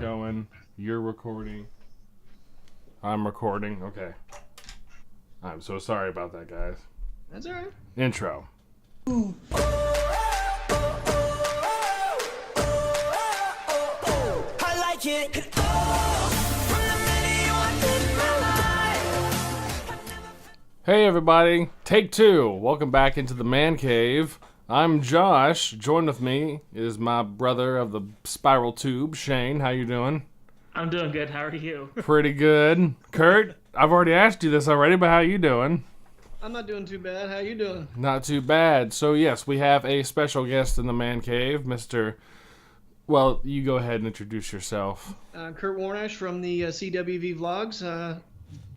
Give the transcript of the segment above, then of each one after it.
going. You're recording. I'm recording. Okay. I'm so sorry about that, guys. That's all right. Intro. I like it. Hey, everybody. Take two. Welcome back into the man cave. I'm Josh. Joined with me is my brother of the spiral tube, Shane. How you doing? I'm doing good. How are you? Pretty good. Kurt, I've already asked you this already, but how you doing? I'm not doing too bad. How you doing? Not too bad. So, yes, we have a special guest in the man cave, Mr. Well, you go ahead and introduce yourself. Kurt Warnasch from the CWV Vlogs.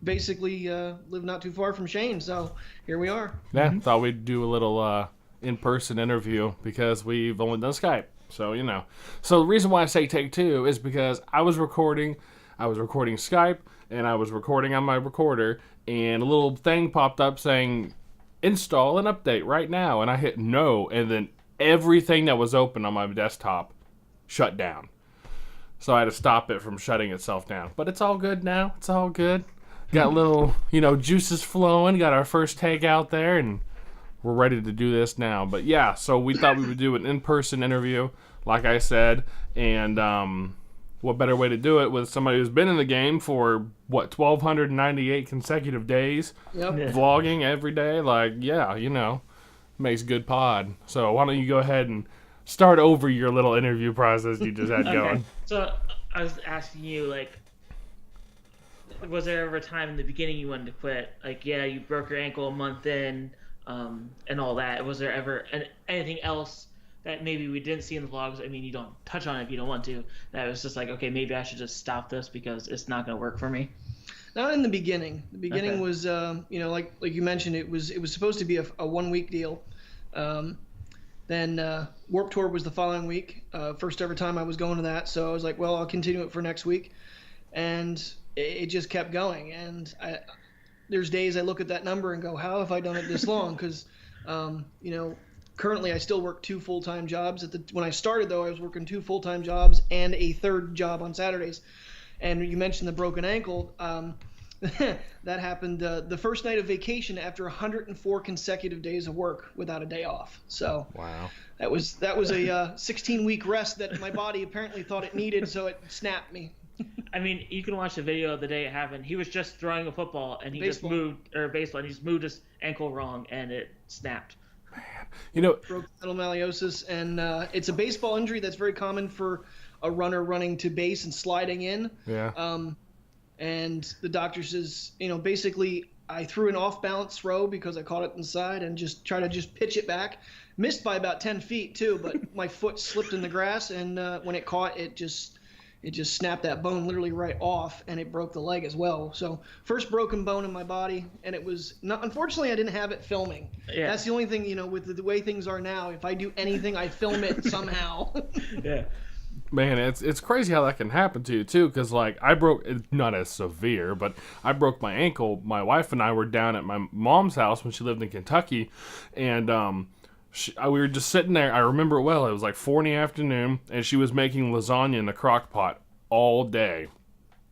Basically live not too far from Shane, so here we are. Yeah, thought we'd do a little in-person interview because we've only done Skype. So, you know. So the reason why I say take two is because I was recording Skype, and I was recording on my recorder, and a little thing popped up saying, install an update right now. And I hit no, and then everything that was open on my desktop shut down. So I had to stop it from shutting itself down. But it's all good now. It's all good. Got little, juices flowing. Got our first take out there, and we're ready to do this now. But yeah, so we thought we would do an in-person interview, like I said. And what better way to do it with somebody who's been in the game for, 1,298 consecutive days. Yep. Yeah. Vlogging every day. Like, yeah, makes good pod. So why don't you go ahead and start over your little interview process you just had going. So I was asking you, was there ever a time in the beginning you wanted to quit? You broke your ankle a month in, and all that. Was there ever anything else that maybe we didn't see in the vlogs? I mean, you don't touch on it if you don't want to. That was just okay, maybe I should just stop this because it's not going to work for me. Not in the beginning. The beginning Okay. was, like you mentioned, it was supposed to be a 1 week deal. Then Warped Tour was the following week. First ever time I was going to that, so I was like, well, I'll continue it for next week. And it just kept going. And there's days I look at that number and go, how have I done it this long? Because, currently I still work 2 full-time jobs. When I started, though, I was working 2 full-time jobs and a third job on Saturdays. And you mentioned the broken ankle. That happened the first night of vacation after 104 consecutive days of work without a day off. So Wow. that was a 16-week rest that my body apparently thought it needed, so it snapped me. I mean, you can watch the video of the day it happened. He was just throwing a football, and he Baseball. baseball, and he just moved his ankle wrong, and it snapped. Broke metal malleosis, and it's a baseball injury that's very common for a runner running to base and sliding in. Yeah. And the doctor says, basically I threw an off-balance throw because I caught it inside and just tried to pitch it back. Missed by about 10 feet too, but my foot slipped in the grass, and when it caught, it just snapped that bone literally right off, and it broke the leg as well. So first broken bone in my body, and it was not. Unfortunately, I didn't have it filming. Yeah. That's the only thing, with the way things are now. If I do anything, I film it somehow. Yeah. Man, it's crazy how that can happen to you, too, because, I broke, not as severe, but I broke my ankle. My wife and I were down at my mom's house when she lived in Kentucky, and we were just sitting there. I remember it well. It was 4 in the afternoon, and she was making lasagna in the crock pot all day.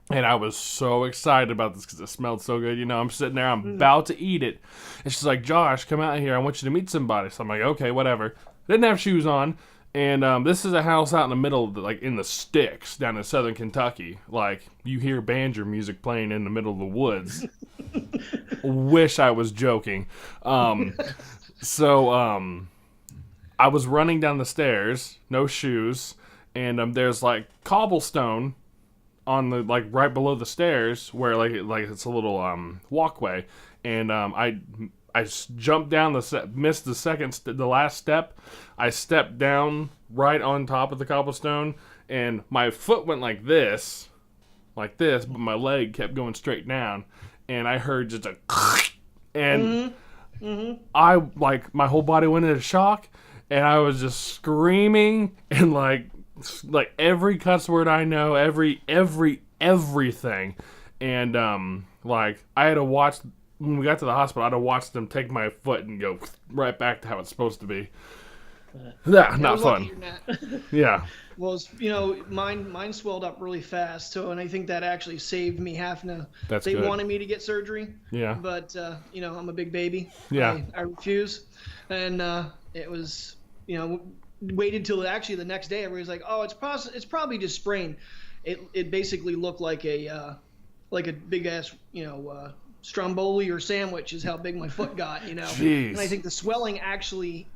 And I was so excited about this because it smelled so good. I'm sitting there. I'm about to eat it. And she's like, Josh, come out here. I want you to meet somebody. So I'm like, okay, whatever. Didn't have shoes on. And this is a house out in the middle, in the sticks down in southern Kentucky. You hear banjo music playing in the middle of the woods. Wish I was joking. So I was running down the stairs, no shoes, and there's cobblestone on the right below the stairs where it's a little walkway, and I jumped down missed the last step. I stepped down right on top of the cobblestone, and my foot went like this, but my leg kept going straight down, and I heard just a and I my whole body went into shock, and I was just screaming and every cuss word I know, everything, and I had to watch. When we got to the hospital, I had to watch them take my foot and go right back to how it's supposed to be. Yeah, not fun. Yeah. Well, mine swelled up really fast, and I think that actually saved me having to. That's They good. wanted me to get surgery, Yeah. but I'm a big baby. Yeah. I refuse, and it was waited till actually the next day. Everybody's like, "Oh, it's probably just sprained." It basically looked like a big ass stromboli or sandwich is how big my foot got. Jeez. And I think the swelling actually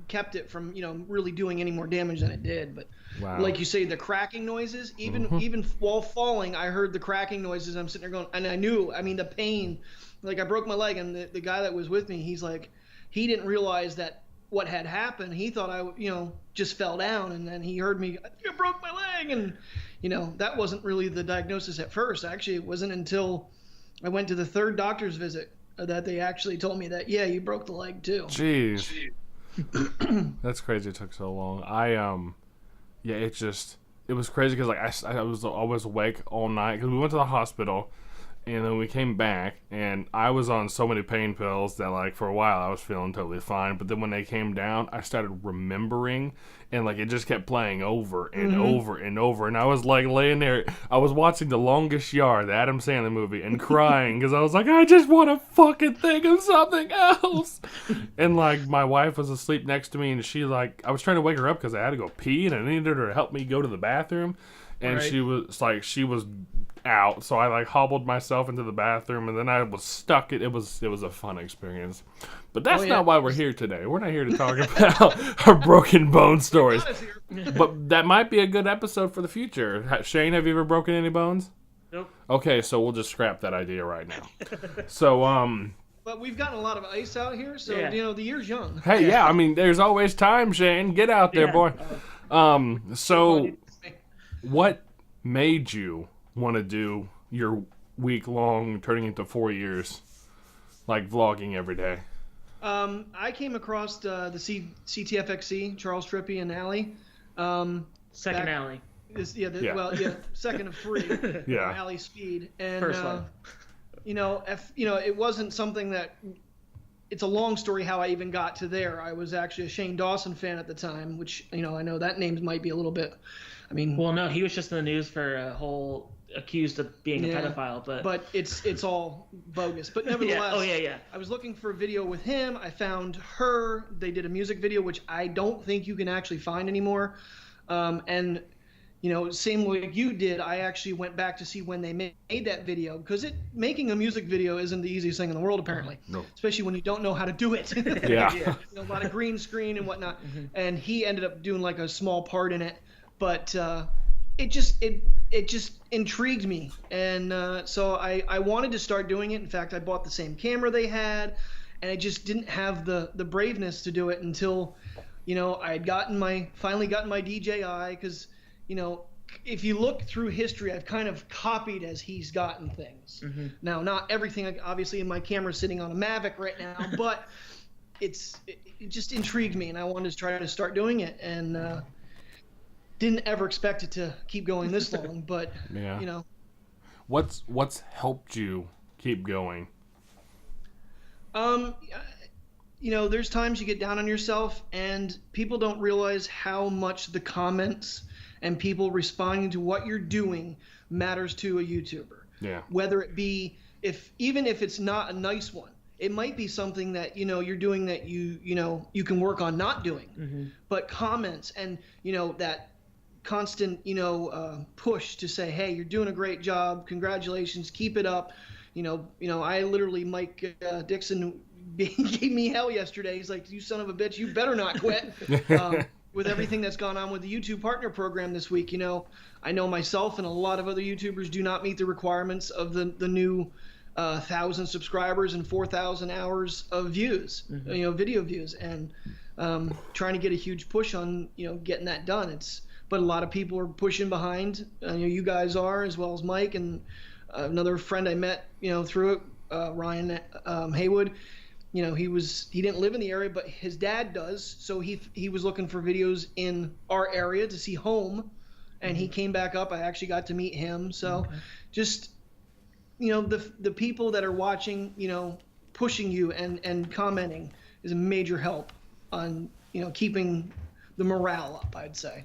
kept it from really doing any more damage than it did. But Wow. like you say, the cracking noises, even while falling, I heard the cracking noises. I'm sitting there going, and I knew, the pain. Like I broke my leg, and the guy that was with me, he's like, he didn't realize that what had happened. He thought I just fell down, and then he heard me, I broke my leg, and that wasn't really the diagnosis at first. Actually, it wasn't until I went to the third doctor's visit that they actually told me that, yeah, you broke the leg too. Jeez. That's crazy. It took so long. Yeah, it was crazy because like I was always awake all night because we went to the hospital, and then we came back, and I was on so many pain pills that like for a while I was feeling totally fine. But then when they came down, I started remembering, and like it just kept playing over and over and over, and I was like laying there. I was watching The Longest Yard, the Adam Sandler movie, and crying because I was like, I just want to fucking think of something else. And like my wife was asleep next to me, and she like I was trying to wake her up because I had to go pee, and I needed her to help me go to the bathroom, and Right. she was out, so I like hobbled myself into the bathroom, and then I was stuck. It was a fun experience, but that's not why we're here today. We're not here to talk about our broken bone stories, but that might be a good episode for the future. Shane, have you ever broken any bones? Nope. Okay, so we'll just scrap that idea right now. So But we've gotten a lot of ice out here, so Yeah. the year's young. hey, yeah, I mean, there's always time, Shane. Get out there, Yeah. boy. So what made you want to do your week-long turning into 4 years, like vlogging every day? I came across the CTFXC, Charles Trippy and Allie. Second back- alley. Yeah. Second of three. Yeah. Allie Speed, and First one. it wasn't something that. It's a long story how I even got to there. I was actually a Shane Dawson fan at the time, which I know that name might be a little bit. I mean, Well, no, he was just in the news for a whole accused of being Yeah. a pedophile, but it's all bogus. But nevertheless, Oh yeah. I was looking for a video with him. I found her. They did a music video, which I don't think you can actually find anymore. And same like you did, I actually went back to see when they made that video, because making a music video isn't the easiest thing in the world apparently. No. Especially when you don't know how to do it. Yeah. A lot of green screen and whatnot. And he ended up doing like a small part in it, but it just intrigued me, and so I wanted to start doing it. In fact, I bought the same camera they had, and I just didn't have the braveness to do it until I had finally gotten my DJI, because if you look through history, I've kind of copied as he's gotten things. Now, not everything, like, obviously my camera's sitting on a Mavic right now, but it just intrigued me, and I wanted to try to start doing it, and didn't ever expect it to keep going this long, but Yeah. What's helped you keep going? There's times you get down on yourself, and people don't realize how much the comments and people responding to what you're doing matters to a YouTuber. Yeah. Whether it be even if it's not a nice one, it might be something that you're doing that you can work on not doing. But comments and that constant push to say, hey, you're doing a great job, congratulations, keep it up. I literally, Mike Dixon gave me hell yesterday. He's like, you son of a bitch, you better not quit. With everything that's gone on with the YouTube partner program this week, I know myself and a lot of other YouTubers do not meet the requirements of the new 1,000 subscribers and 4,000 hours of views, video views, and trying to get a huge push on getting that done. But a lot of people are pushing behind. You guys are, as well as Mike and another friend I met through it, Ryan Haywood. He didn't live in the area, but his dad does. So he was looking for videos in our area to see home, and he came back up. I actually got to meet him. So just the people that are watching, pushing you and commenting is a major help on keeping the morale up, I'd say.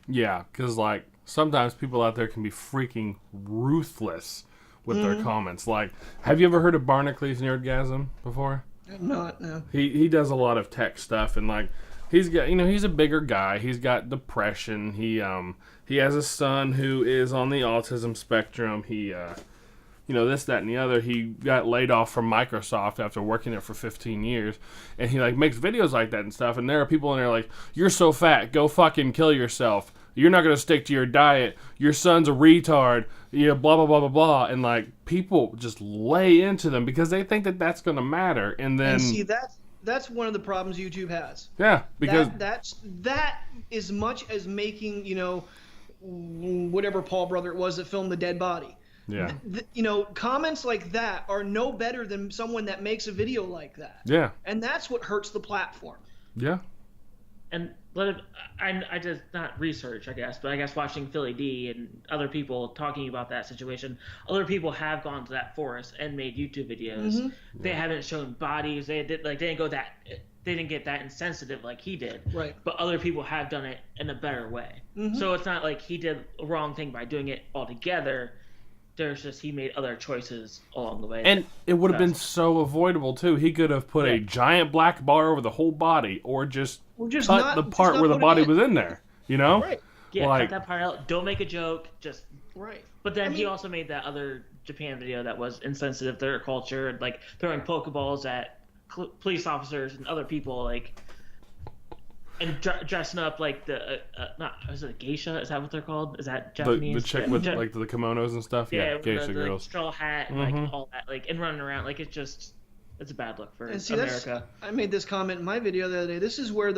Yeah, because like sometimes people out there can be freaking ruthless with their comments. Like, have you ever heard of Barnacules Nerdgasm before? Not, no. He does a lot of tech stuff, and like he's got, he's a bigger guy. He's got depression. He has a son who is on the autism spectrum. He this, that, and the other. He got laid off from Microsoft after working there for 15 years, and he like makes videos like that and stuff. And there are people in there like, "You're so fat, go fucking kill yourself. You're not gonna stick to your diet. Your son's a retard. Yeah, blah blah blah blah blah." And like people just lay into them because they think that that's gonna matter. And then see that's one of the problems YouTube has. Yeah, because that as much as making whatever Paul brother it was that filmed the dead body. Yeah. Comments like that are no better than someone that makes a video like that. Yeah. And that's what hurts the platform. Yeah. And I just not research, I guess, but I guess watching Philly D and other people talking about that situation, other people have gone to that forest and made YouTube videos. Mm-hmm. They haven't shown bodies. They didn't get that insensitive like he did. Right. But other people have done it in a better way. Mm-hmm. So it's not like he did a wrong thing by doing it altogether. There's just he made other choices along the way. And it would have been so avoidable too. He could have put a giant black bar over the whole body, or just cut the part where the body was in there. Right. Yeah, cut that part out. Don't make a joke. Just right. But then he also made that other Japan video that was insensitive to their culture, like throwing Pokeballs at police officers and other people, like, and dressing up like the is it a geisha? Is that what they're called? Is that Japanese? The chick with like the kimonos and stuff. Yeah, geisha the girls. Straw hat and like all that, like, and running around like it's a bad look for America. I made this comment in my video the other day. This is where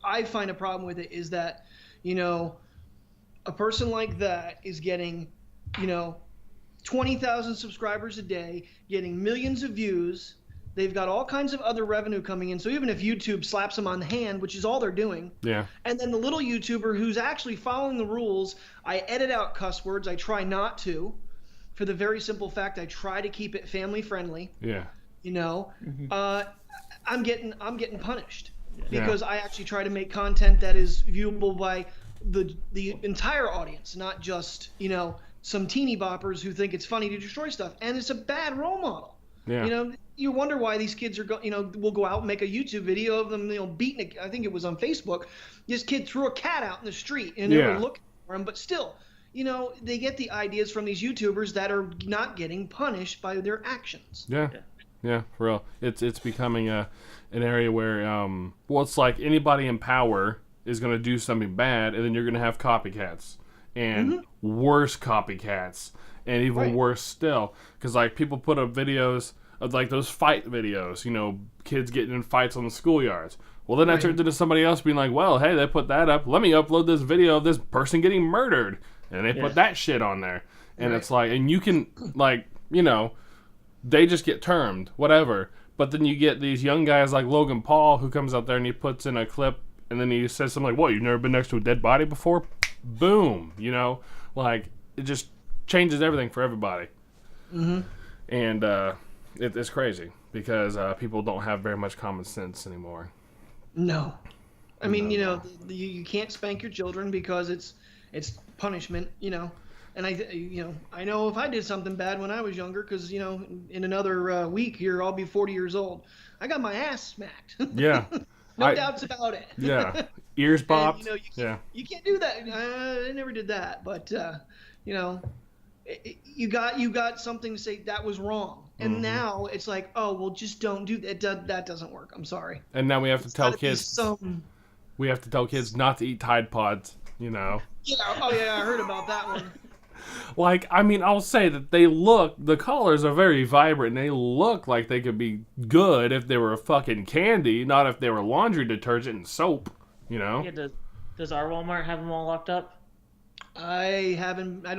I find a problem with it is that a person like that is getting 20,000 subscribers a day, getting millions of views. They've got all kinds of other revenue coming in. So even if YouTube slaps them on the hand, which is all they're doing, and then the little YouTuber who's actually following the rules, I edit out cuss words. I try not to, for the very simple fact I try to keep it family friendly. Yeah. I'm getting punished because I actually try to make content that is viewable by the entire audience, not just some teeny boppers who think it's funny to destroy stuff. And it's a bad role model. Yeah. You wonder why these kids are will go out and make a YouTube video of them beating I think it was on Facebook. This kid threw a cat out in the street and they were looking for him, but still, they get the ideas from these YouTubers that are not getting punished by their actions. Yeah, for real. It's becoming an area where it's like anybody in power is going to do something bad, and then you're going to have copycats and worse copycats, and even worse still, because like people put up videos of like those fight videos, kids getting in fights on the schoolyards. Well, then that turns into somebody else being like, well, hey, they put that up. Let me upload this video of this person getting murdered, and they put that shit on there, and it's like, and you can they just get termed, whatever. But then you get these young guys like Logan Paul who comes out there and he puts in a clip and then he says something like, what, you've never been next to a dead body before? Boom. Like, it just changes everything for everybody. Mm-hmm. And it's crazy because people don't have very much common sense anymore. No. I mean, you can't spank your children because it's punishment, And I know if I did something bad when I was younger, because in another week here I'll be 40 years old. I got my ass smacked. Yeah, no doubts about it. Yeah, ears popped. You can't do that. I never did that, but you got something to say that was wrong, and now it's like, oh well, just don't do that. That doesn't work. I'm sorry. And now we have to tell kids. We have to tell kids not to eat Tide Pods. Yeah. Oh yeah, I heard about that one. Like, I mean, I'll say that the colors are very vibrant, and they look like they could be good if they were fucking candy, not if they were laundry detergent and soap, Yeah, does our Walmart have them all locked up? I don't know.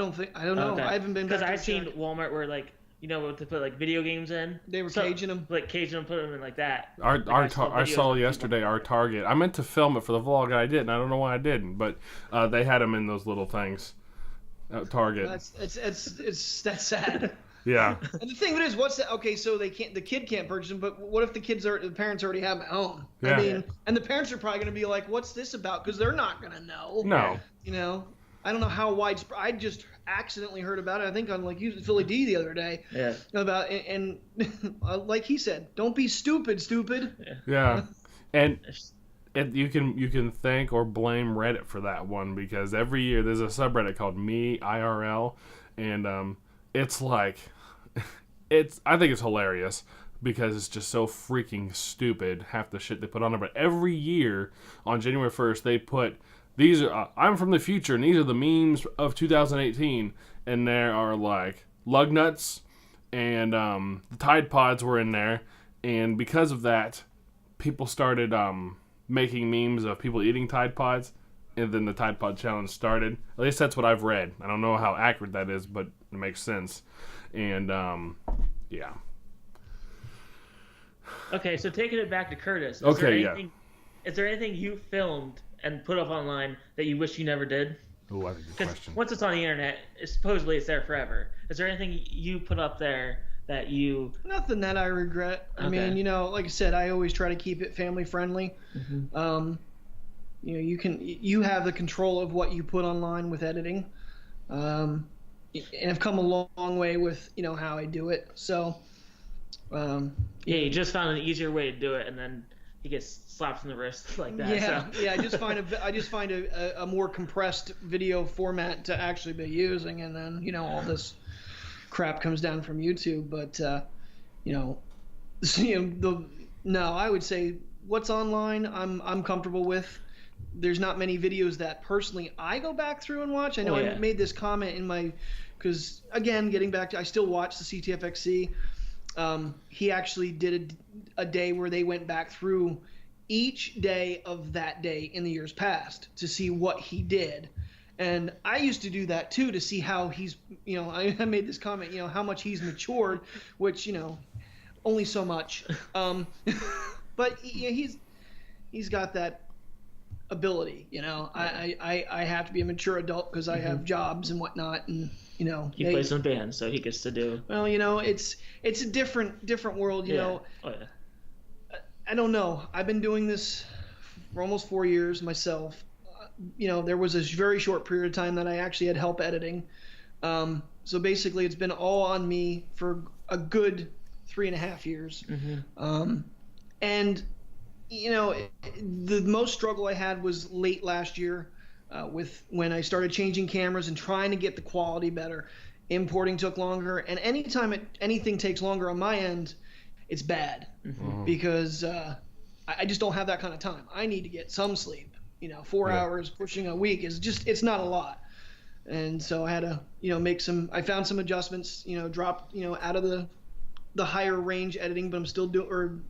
Okay. I haven't been back. Because I've seen Walmart where, like, to put, like, video games in. They were caging them. Like, caging them, putting them in like that. I saw yesterday our Target. I meant to film it for the vlog, and I didn't. I don't know why I didn't, but they had them in those little things. At Target. That's sad. Yeah. And the thing of it is, what's that? Okay, so the kid can't purchase them, but what if the parents already have them at home? Yeah. I mean, and the parents are probably going to be like, what's this about? Because they're not going to know. No. You know, I don't know how widespread. I just accidentally heard about it. I think on like Philly D the other day. Yeah. About and like he said, don't be stupid. Yeah. And you can thank or blame Reddit for that one, because every year there's a subreddit called Me IRL, and it's like I think it's hilarious because it's just so freaking stupid, half the shit they put on it. But every year on January 1st they put these are I'm from the future and these are the memes of 2018, and there are like lug nuts and the Tide Pods were in there, and because of that people started making memes of people eating Tide Pods, and then the Tide Pod challenge started. At least that's what I've read. I don't know how accurate that is, but it makes sense. And yeah. Okay, so taking it back to Curtis. Is there anything you filmed and put up online that you wish you never did? Oh, that's a good question. Once it's on the internet, supposedly it's there forever. Is there anything you put up there that you... Nothing that I regret. I mean, you know, like I said, I always try to keep it family friendly. Mm-hmm. You know, you have the control of what you put online with editing. And I've come a long way with, you know, how I do it. So, you just found an easier way to do it, and then he gets slapped in the wrist like that. Yeah, so. Yeah. I just find a more compressed video format to actually be using, and then, you know, all this crap comes down from YouTube. But you know, I would say what's online I'm comfortable with. There's not many videos that personally I go back through and watch. I know I made this comment in my, because again, getting back to, I still watch the CTFXC. He actually did a day where they went back through each day of that day in the years past to see what he did. And I used to do that too, to see how he's, you know, I made this comment, you know, how much he's matured, which, you know, only so much. But he's got that ability, you know. I have to be a mature adult because I have jobs and whatnot, and you know, he plays in bands, so he gets to do. Well, you know, it's a different world, you know. Oh, yeah. I don't know. I've been doing this for almost 4 years myself. You know, there was a very short period of time that I actually had help editing. So basically, it's been all on me for a good 3.5 years. Mm-hmm. And you know, the most struggle I had was late last year with when I started changing cameras and trying to get the quality better. Importing took longer, and anytime anything takes longer on my end, it's bad. Mm-hmm. Because I just don't have that kind of time. I need to get some sleep. You know, 4 hours pushing a week is just, it's not a lot. And so I had to, you know, I found some adjustments, you know, drop, you know, out of the higher range editing, but I'm still doing,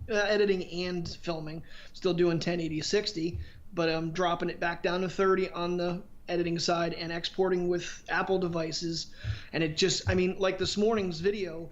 editing and filming, still doing 1080/60, but I'm dropping it back down to 30 on the editing side and exporting with Apple devices. And it just, I mean, like this morning's video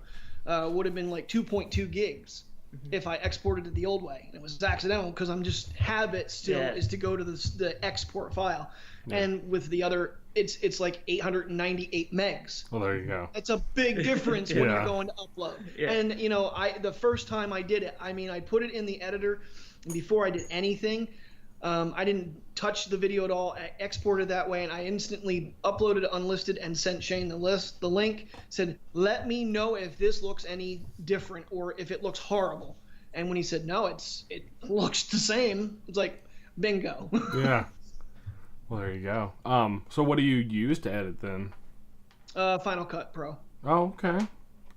would have been like 2.2 gigs. Mm-hmm. If I exported it the old way. It was accidental because I'm just habit still is to go to the export file. Yeah. And with the other, it's like 898 megs. Well, there you go. It's a big difference when you're going to upload. Yeah. And you know, the first time I did it, I mean, I put it in the editor, and before I did anything, I didn't touch the video at all. I exported that way, and I instantly uploaded it unlisted and sent Shane the link. Said, "Let me know if this looks any different or if it looks horrible." And when he said no, it looks the same. It's like bingo. Yeah. Well, there you go. So what do you use to edit then? Final Cut Pro. Oh, okay.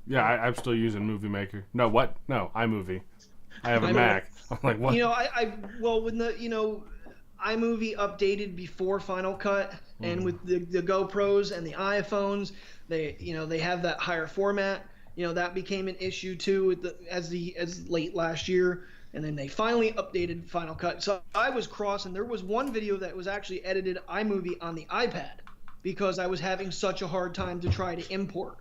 Yeah, I'm still using Movie Maker. No, what? No, iMovie. I have a Mac. I'm like, what? You know, when the, you know, iMovie updated before Final Cut, and with the GoPros and the iPhones, they have that higher format. You know, that became an issue too as late last year, and then they finally updated Final Cut. So I was crossing. There was one video that was actually edited iMovie on the iPad because I was having such a hard time to try to import.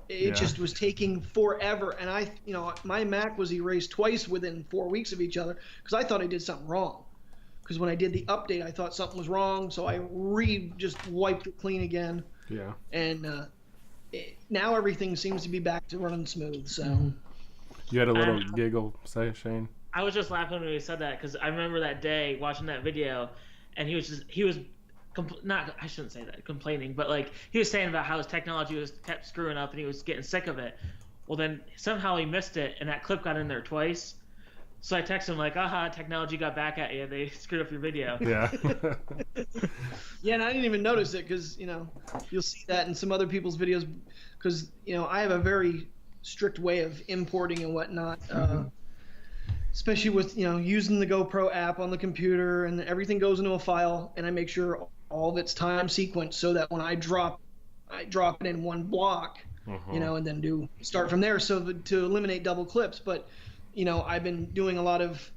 It just was taking forever, and you know, my Mac was erased twice within 4 weeks of each other because I thought I did something wrong. Because when I did the update, I thought something was wrong, so I just wiped it clean again. Yeah. And now everything seems to be back to running smooth. So You had a little giggle, say, Shane. I was just laughing when he said that because I remember that day watching that video, and he was not, I shouldn't say that, complaining, but like he was saying about how his technology was kept screwing up and he was getting sick of it. Well, then somehow he missed it, and that clip got in there twice. So I texted him like, "Aha, technology got back at you. They screwed up your video." Yeah. Yeah, and I didn't even notice it because you'll see that in some other people's videos because I have a very strict way of importing and whatnot. Especially with using the GoPro app on the computer, and everything goes into a file, and I make sure all of it's time sequenced so that when I drop it in one block, and then start from there, so to eliminate double clips. But I've been doing a lot of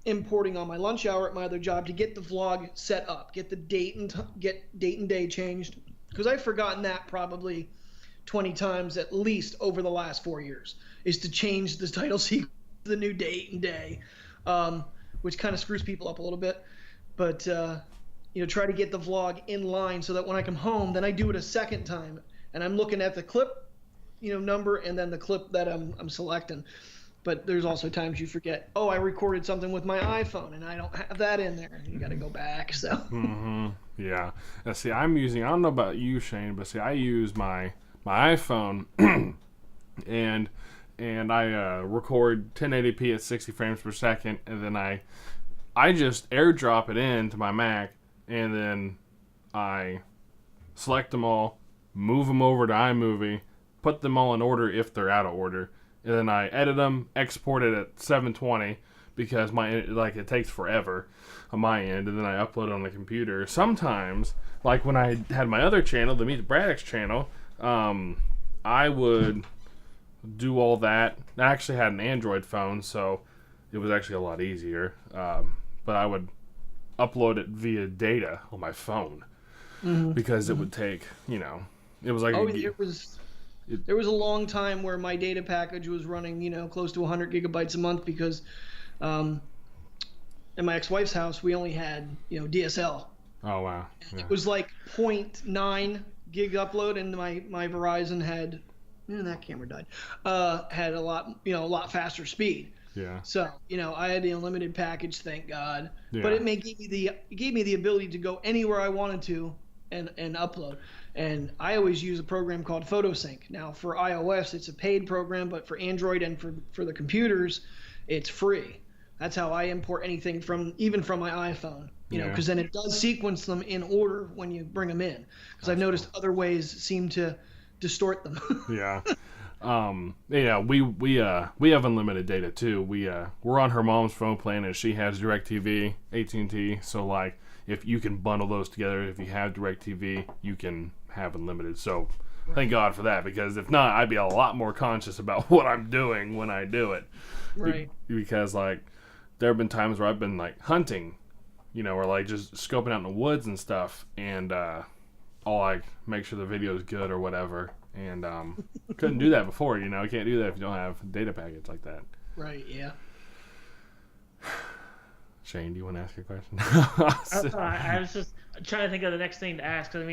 importing on my lunch hour at my other job to get the vlog set up, get the date and day changed, because I've forgotten that probably 20 times at least over the last 4 years, is to change the title sequence, the new date and day, which kind of screws people up a little bit. But try to get the vlog in line so that when I come home, then I do it a second time, and I'm looking at the clip number and then the clip that I'm selecting. But there's also times you forget, I recorded something with my iPhone and I don't have that in there. You got to go back. So yeah. Now, see, I don't know about you, Shane, but see, I use my iPhone and I record 1080p at 60 frames per second, and then I just airdrop it into my Mac, and then I select them all, move them over to iMovie, put them all in order if they're out of order, and then I edit them, export it at 720 because it takes forever on my end, and then I upload it on the computer. Sometimes, like when I had my other channel, the Meet the Braddocks channel, I would do all that. I actually had an Android phone, so it was actually a lot easier. But I would upload it via data on my phone because it would take, it was like there was a long time where my data package was running, close to 100 gigabytes a month because in my ex-wife's house we only had, DSL. Oh wow. Yeah. It was like 0.9 gig upload, and my Verizon had, that camera died, had a lot faster speed. Yeah. So I had the unlimited package, thank God. Yeah. But it gave me the ability to go anywhere I wanted to and upload. And I always use a program called PhotoSync. Now for iOS it's a paid program, but for Android and for the computers it's free. That's how I import anything even from my iPhone. Because then it does sequence them in order when you bring them in. Because I've noticed other ways seem to distort them. Yeah. We have unlimited data too. We're on her mom's phone plan, and she has DirecTV, AT&T. So like, if you can bundle those together, if you have DirecTV, you can have unlimited. So thank God for that, because if not, I'd be a lot more conscious about what I'm doing when I do it. Right. Because like, there have been times where I've been like hunting, or like just scoping out in the woods and stuff, and I'll like make sure the video is good or whatever. And couldn't do that before, You can't do that if you don't have data packets like that. Right, yeah. Shane, do you want to ask a question? I was just trying to think of the next thing to ask. Cause,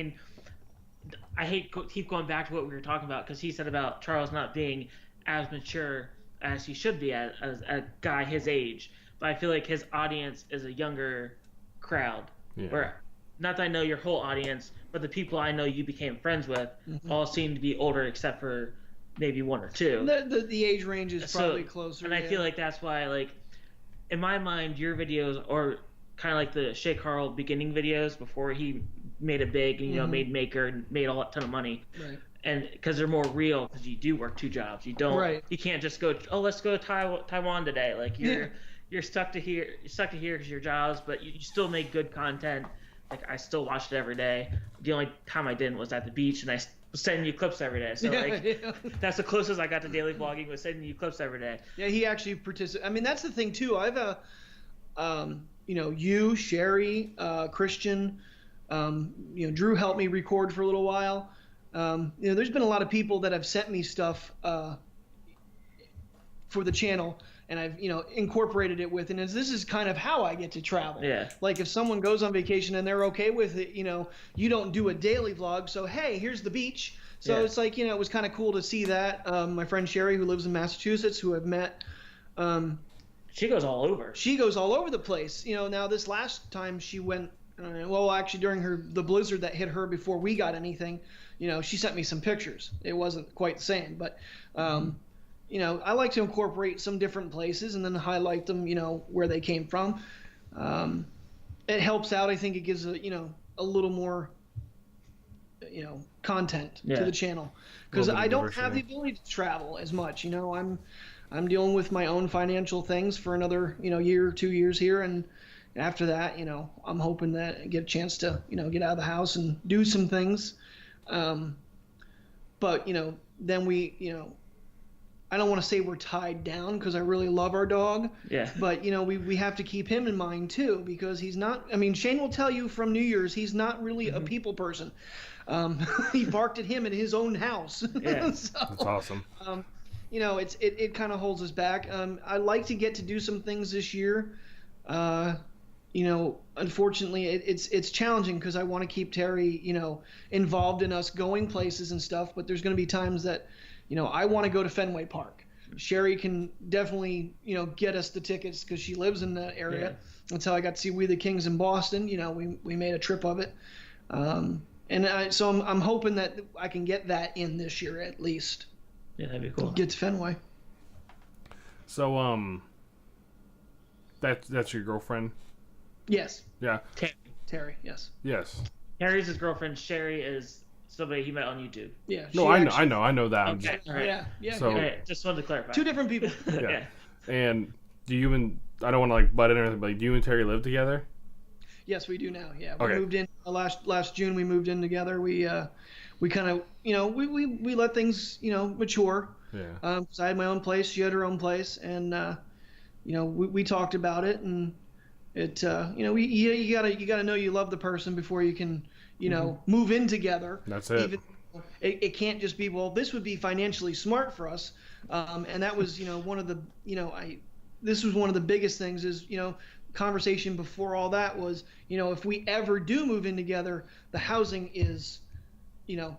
I hate keep going back to what we were talking about, because he said about Charles not being as mature as he should be as a guy his age. But I feel like his audience is a younger crowd. Yeah. Where, not that I know your whole audience, but the people I know you became friends with all seem to be older except for maybe one or two. The age range is probably closer. And I feel like that's why, like, in my mind, your videos are kind of like the Shay Carl beginning videos before he made it big and, made Maker and made a ton of money. Right. And because they're more real, because you do work two jobs. You don't. Right. You can't just go, let's go to Taiwan today. Like, you're stuck to here. You're stuck to here because your jobs, but you still make good content. Like, I still watched it every day. The only time I didn't was at the beach, and I was sending you clips every day. So, that's the closest I got to daily vlogging, was sending you clips every day. Yeah, he actually participated. I mean, that's the thing, too. I've, you, Sherry, Christian, Drew helped me record for a little while. There's been a lot of people that have sent me stuff for the channel, and I've incorporated it with, and this is kind of how I get to travel. Yeah. Like if someone goes on vacation and they're okay with it, you don't do a daily vlog, so hey, here's the beach. So it's like, it was kind of cool to see that. My friend Sherry, who lives in Massachusetts, who I've met, she goes all over. She goes all over the place. Now this last time she went, well, actually during the blizzard that hit her before we got anything, she sent me some pictures. It wasn't quite the same, but I like to incorporate some different places and then highlight them, where they came from. It helps out. I think it gives a little more, content to the channel, because I don't have the ability to travel as much. I'm dealing with my own financial things for another, year or 2 years here, and after that, I'm hoping that I get a chance to, get out of the house and do some things. But then we, I don't want to say we're tied down because I really love our dog. Yeah. But we have to keep him in mind too, because he's not. I mean, Shane will tell you from New Year's he's not really a people person. He barked at him in his own house. Yeah. So, That's awesome. It kind of holds us back. I like to get to do some things this year. Unfortunately, it's challenging because I want to keep Terry, involved in us going places and stuff. But there's going to be times that, I want to go to Fenway Park. Sherry can definitely, get us the tickets because she lives in that area. Yeah. That's how I got to see We the Kings in Boston. We made a trip of it. So I'm hoping that I can get that in this year at least. Yeah, that'd be cool. Get to Fenway. So that's your girlfriend? Yes. Yeah. Terry. Yes. Yes. Terry's his girlfriend. Sherry is somebody he met on YouTube. Yeah. No, I know that. Okay. All right. Yeah. So- All right. Just wanted to clarify. Two different people. Yeah. And do you and I don't want to butt in or anything, but do you and Terry live together? Yes, we do now. Yeah, we Okay. moved in last June. We moved in together. We kind of we let things mature. Yeah. So I had my own place. She had her own place, and we talked about it, and it you gotta know you love the person before you can move in together. That's it. Even it can't just be, well, this would be financially smart for us, and that was one of the this was one of the biggest things is conversation before all that was if we ever do move in together, the housing is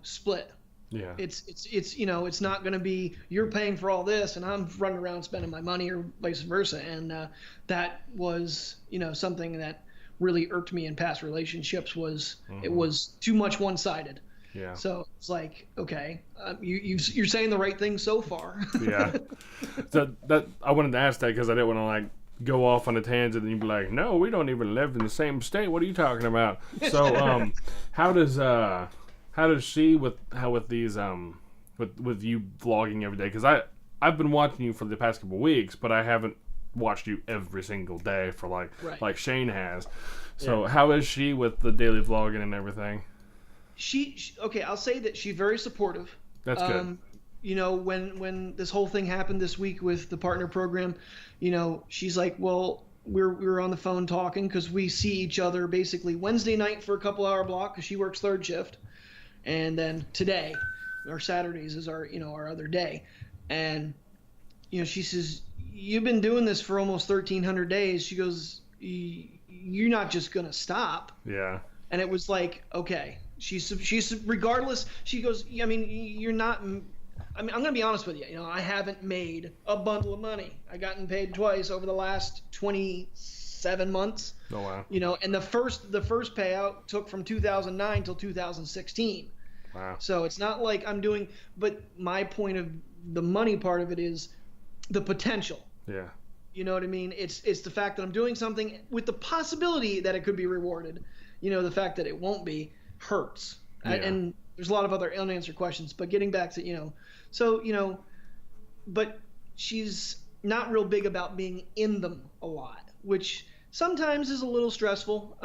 split. Yeah. It's not going to be you're paying for all this and I'm running around spending my money or vice versa, and that was something that really irked me in past relationships was it was too much one-sided. Yeah. So it's like, okay, you're saying the right thing so far. Yeah. So that I wanted to ask that because I didn't want to go off on a tangent and you'd be like, no, we don't even live in the same state. What are you talking about? So how does she with these with you vlogging every day? Because I've been watching you for the past couple of weeks, but I haven't watched you every single day for like Shane has. So how is she with the daily vlogging and everything? She okay, I'll say that she's very supportive. That's good. When this whole thing happened this week with the partner program, she's like, well, we're on the phone talking because we see each other basically Wednesday night for a couple-hour block because she works third shift, and then today, or Saturdays is our our other day, and she says, you've been doing this for almost 1,300 days. She goes, you're not just gonna stop. Yeah. And it was like, okay. She's regardless. She goes, I mean, you're not. I mean, I'm gonna be honest with you. I haven't made a bundle of money. I gotten paid twice over the last 27 months. Oh wow. And the first payout took from 2009 till 2016. Wow. So it's not like I'm doing. But my point of the money part of it is the potential. Yeah. You know what I mean? It's the fact that I'm doing something with the possibility that it could be rewarded. The fact that it won't be hurts. Yeah. And there's a lot of other unanswered questions, but getting back to but she's not real big about being in them a lot, which sometimes is a little stressful.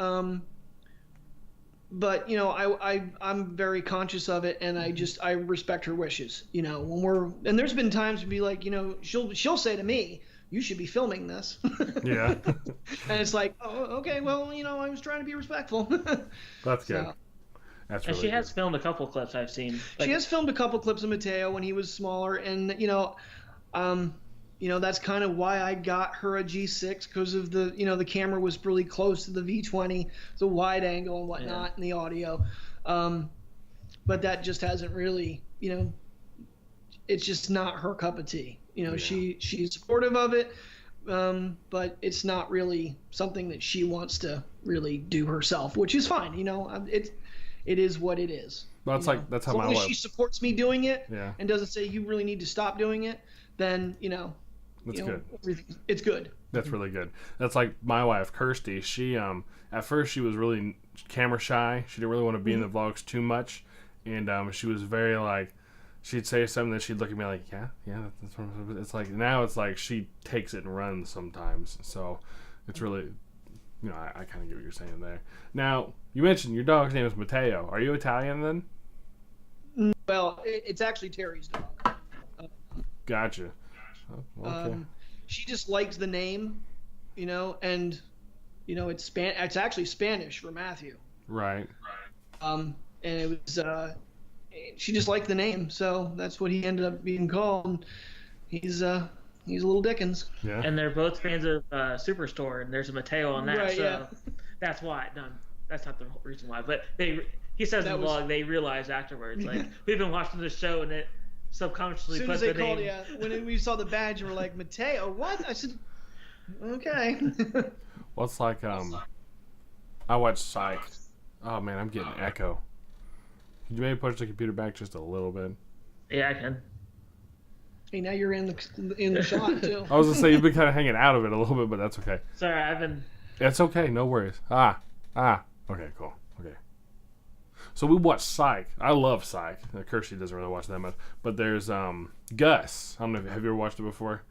But I'm very conscious of it, and I respect her wishes. And there's been times to be like, she'll say to me, you should be filming this. Yeah. And it's like, oh, okay, well, I was trying to be respectful. That's good. So, That's and really she has good. filmed a couple clips I've seen. she has filmed a couple clips of Mateo when he was smaller, and That's kind of why I got her a G6, because of the camera was really close to the V20, the wide angle and whatnot, and the audio. But that just hasn't really, it's just not her cup of tea. She's supportive of it, but it's not really something that she wants to really do herself, which is fine. It is what it is. Well, that's how as my long as wife. she supports me doing it, Yeah. and doesn't say you really need to stop doing it, then That's good. It's good. That's really good. That's like my wife, Kirsty. She at first she was really camera shy. She didn't really want to be in the vlogs too much, and she was very like, she'd say something that she'd look at me like, yeah, that's what it's like. Now it's like she takes it and runs sometimes. So it's really, I kind of get what you're saying there. Now you mentioned your dog's name is Matteo. Are you Italian then? Well, it's actually Terry's dog. Gotcha. Oh, okay. She just likes the name, and it's actually Spanish for Matthew. Right. And it was she just liked the name, so that's what he ended up being called. And he's a little Dickens. Yeah. And they're both fans of Superstore, and there's a Mateo on that, right, so yeah. That's why. No, that's not the reason why, but he says in the vlog they realized afterwards, like, we've been watching the show and it subconsciously As soon put as they the called, name. yeah, when we saw the badge, we were like, Mateo, what? I said, okay. Well, it's like I watched Psych. Oh man, I'm getting echo. Could you maybe push the computer back just a little bit? Yeah, I can. Hey, now you're in the shot too. I was gonna say you've been kind of hanging out of it a little bit, but that's okay. Sorry, I've been. It's okay, no worries. Okay, cool. Okay. So we watched Psych. I love Psych. Kirsty doesn't really watch that much, but there's Gus. I don't know. Have you ever watched it before?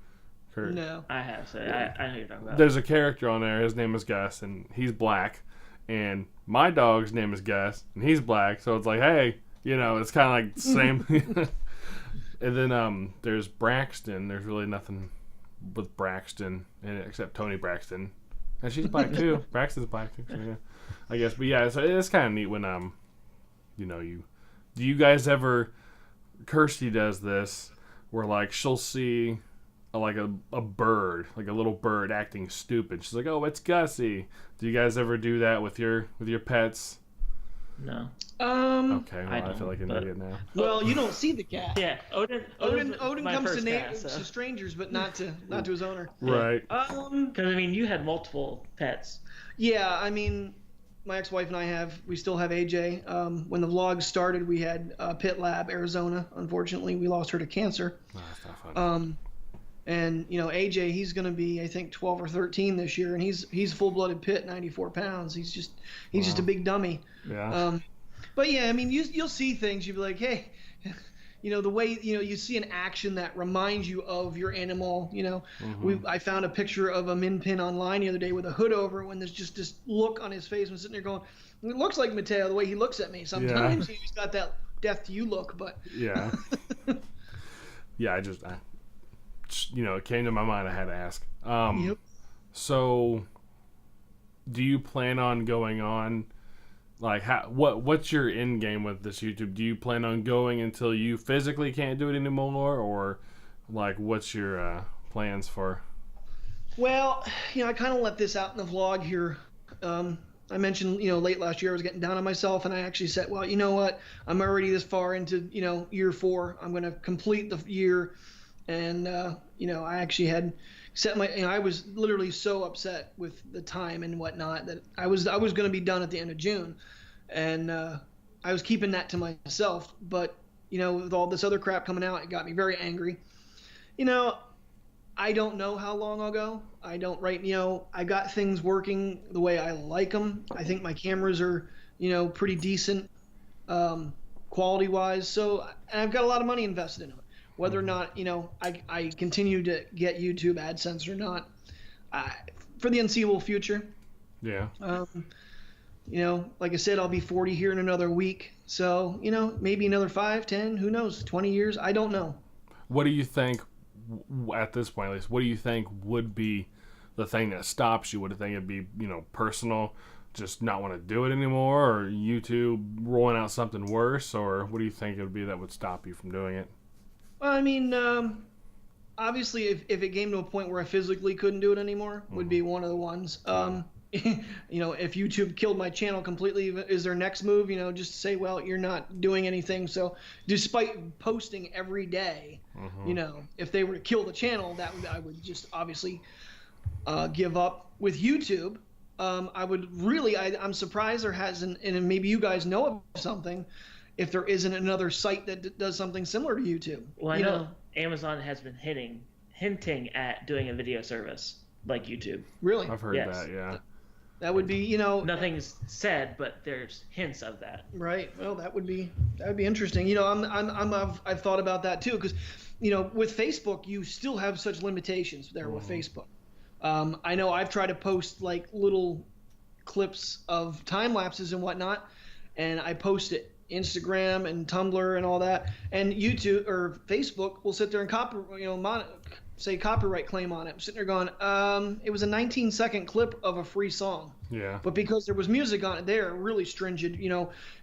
Kurt? No. I have, so I know what you're talking about. There's a character on there. His name is Gus, and he's black. And my dog's name is Gus, and he's black. So it's like, hey, it's kind of like the same. And then there's Braxton. There's really nothing with Braxton in it except Tony Braxton, and she's black too. Braxton's black too, so yeah, I guess. But yeah, so it's kind of neat when do you guys ever? Kirsty does this where like she'll see a bird, like a little bird acting stupid. She's like, "Oh, it's Gussie." Do you guys ever do that with your pets? No. Okay, well, I I don't, feel like an but- idiot now. Well, you don't see the cat. Yeah, Odin my comes first to cat, so. to strangers, but not to his owner. Right. Because you had multiple pets. Yeah, my ex-wife and we still have AJ. When the vlog started, we had Pit Lab, Arizona. Unfortunately, we lost her to cancer. No, that's not fun. And AJ, he's going to be, I think, 12 or 13 this year, and he's full-blooded pit, 94 pounds. He's just a big dummy. Yeah. But yeah, you'll see things. You'll be like, hey, the way you see an action that reminds you of your animal. I found a picture of a min pin online the other day with a hood over it, when there's just this look on his face. I'm sitting there going, it looks like Mateo the way he looks at me. Sometimes he's got that death to you look, but yeah. Yeah, it came to my mind. I had to ask. Yep. So, do you plan on going on? Like, what's your end game with this YouTube? Do you plan on going until you physically can't do it anymore, or like, what's your plans for? Well, I kind of let this out in the vlog here. I mentioned, late last year I was getting down on myself, and I actually said, well, you know what? I'm already this far into, year 4. I'm going to complete the year. And, I actually had set I was literally so upset with the time and whatnot that I was going to be done at the end of June. And I was keeping that to myself. But, with all this other crap coming out, it got me very angry. I don't know how long I'll go. I don't I got things working the way I like them. I think my cameras are, pretty decent quality-wise. So, and I've got a lot of money invested in them. Whether or not, I continue to get YouTube AdSense or not, for the unseeable future. Yeah. Like I said, I'll be 40 here in another week. So, maybe another 5, 10, who knows, 20 years. I don't know. What do you think, at this point at least, what do you think would be the thing that stops you? Would you think it'd be, personal, just not want to do it anymore, or YouTube rolling out something worse, or what do you think it would be that would stop you from doing it? Well, obviously, if it came to a point where I physically couldn't do it anymore, would be one of the ones. If YouTube killed my channel completely, is their next move, just to say, well, you're not doing anything. So despite posting every day, if they were to kill the channel, I would just obviously give up. With YouTube, I would really, I'm surprised there hasn't, and maybe you guys know of something, if there isn't another site that does something similar to YouTube. Well, I know Amazon has been hinting at doing a video service like YouTube. Really? I've heard that, yeah. That would be, nothing's said, but there's hints of that. Right. Well, that would be interesting. I've thought about that too, because, with Facebook, you still have such limitations there with Facebook. I know I've tried to post like little clips of time lapses and whatnot, and I post it Instagram and Tumblr and all that, and YouTube or Facebook will sit there and say copyright claim on it. I'm sitting there going, it was a 19-second clip of a free song. Yeah. But because there was music on it, they're really stringent.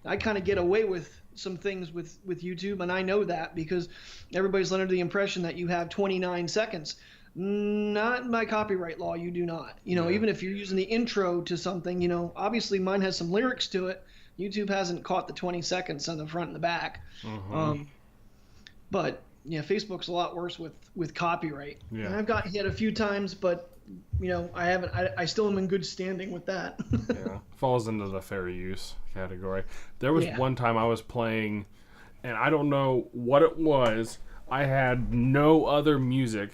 I kind of get away with some things with YouTube, and I know that because everybody's under the impression that you have 29 seconds. Not in my copyright law, you do not. Even if you're using the intro to something, obviously mine has some lyrics to it. YouTube hasn't caught the 20 seconds on the front and the back. But yeah, Facebook's a lot worse with copyright. Yeah. And I've gotten hit a few times, but I still am in good standing with that. Yeah, falls into the fair use category. There was one time I was playing, and I don't know what it was. I had no other music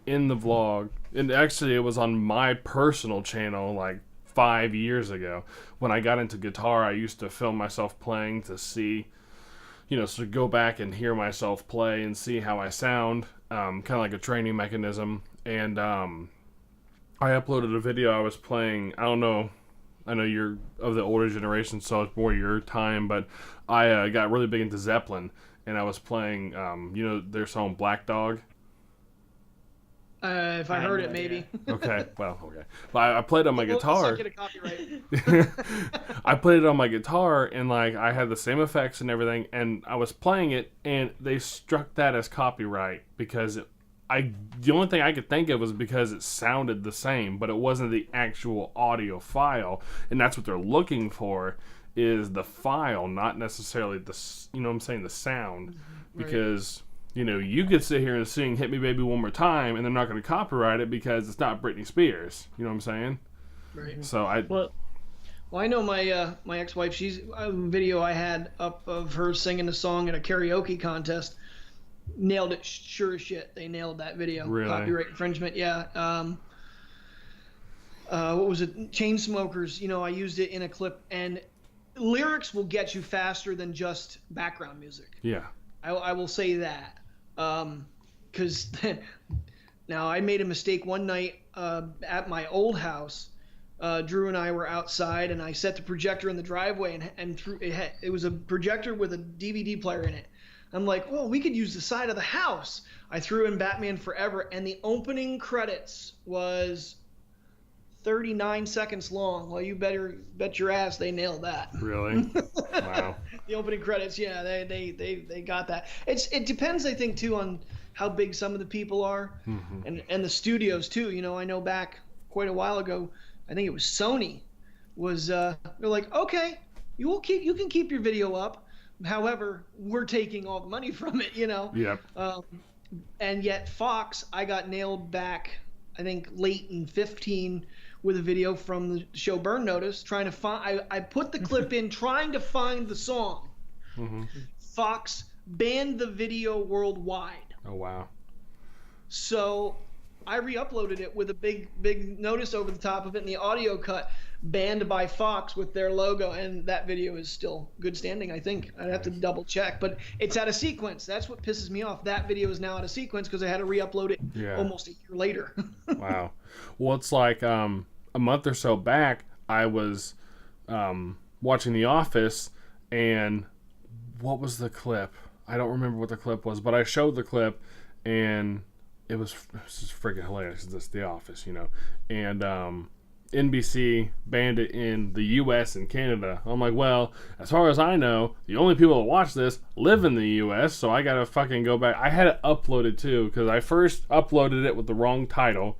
in the vlog, and actually it was on my personal channel like 5 years ago. When I got into guitar, I used to film myself playing to see, so go back and hear myself play and see how I sound, kind of like a training mechanism. And I uploaded a video I was playing. I don't know, I know you're of the older generation, so it's more your time, but I got really big into Zeppelin, and I was playing, their song Black Dog. If I heard it, maybe. Okay, well, okay. But I played it on my guitar. Get a copyright. I played it on my guitar, and like I had the same effects and everything, and I was playing it, and they struck that as copyright because the only thing I could think of was because it sounded the same, but it wasn't the actual audio file, and that's what they're looking for is the file, not necessarily the the sound, because. You could sit here and sing "Hit Me Baby One More Time" and they're not going to copyright it because it's not Britney Spears. You know what I'm saying? Right. So Well, I know my ex-wife. She's a video I had up of her singing a song at a karaoke contest. Nailed it, sure as shit. They nailed that video. Really? Copyright infringement. Yeah. What was it? Chainsmokers. I used it in a clip, and lyrics will get you faster than just background music. Yeah. I will say that. Because now I made a mistake one night at my old house. Drew and I were outside, and I set the projector in the driveway, and it was a projector with a DVD player in it. I'm like, well, we could use the side of the house. I threw in Batman Forever, and the opening credits was 39 seconds long. Well, you bet your ass they nailed that. Really? Wow. The opening credits, yeah, they got that. It depends, I think, too, on how big some of the people are, and the studios too. I know back quite a while ago, I think it was Sony, was they're like, okay, you can keep your video up, however, we're taking all the money from it, Yep. And yet Fox, I got nailed back, I think late in 2015. With a video from the show Burn Notice, trying to find. I put the clip in, trying to find the song. Fox banned the video worldwide. Oh wow! So I re-uploaded it with a big notice over the top of it, and the audio cut banned by Fox with their logo, and that video is still good standing. I think I'd have to double check, but it's out of sequence. That's what pisses me off. That video is now out of sequence because I had to re-upload it almost a year later. Wow. Well, it's like a month or so back, I was watching The Office, and what was the clip? I don't remember what the clip was, but I showed the clip, and it was just freaking hilarious. It's The Office, and NBC banned it in the U.S. and Canada. I'm like, well, as far as I know, the only people that watch this live in the U.S., so I gotta fucking go back. I had it uploaded too, because I first uploaded it with the wrong title,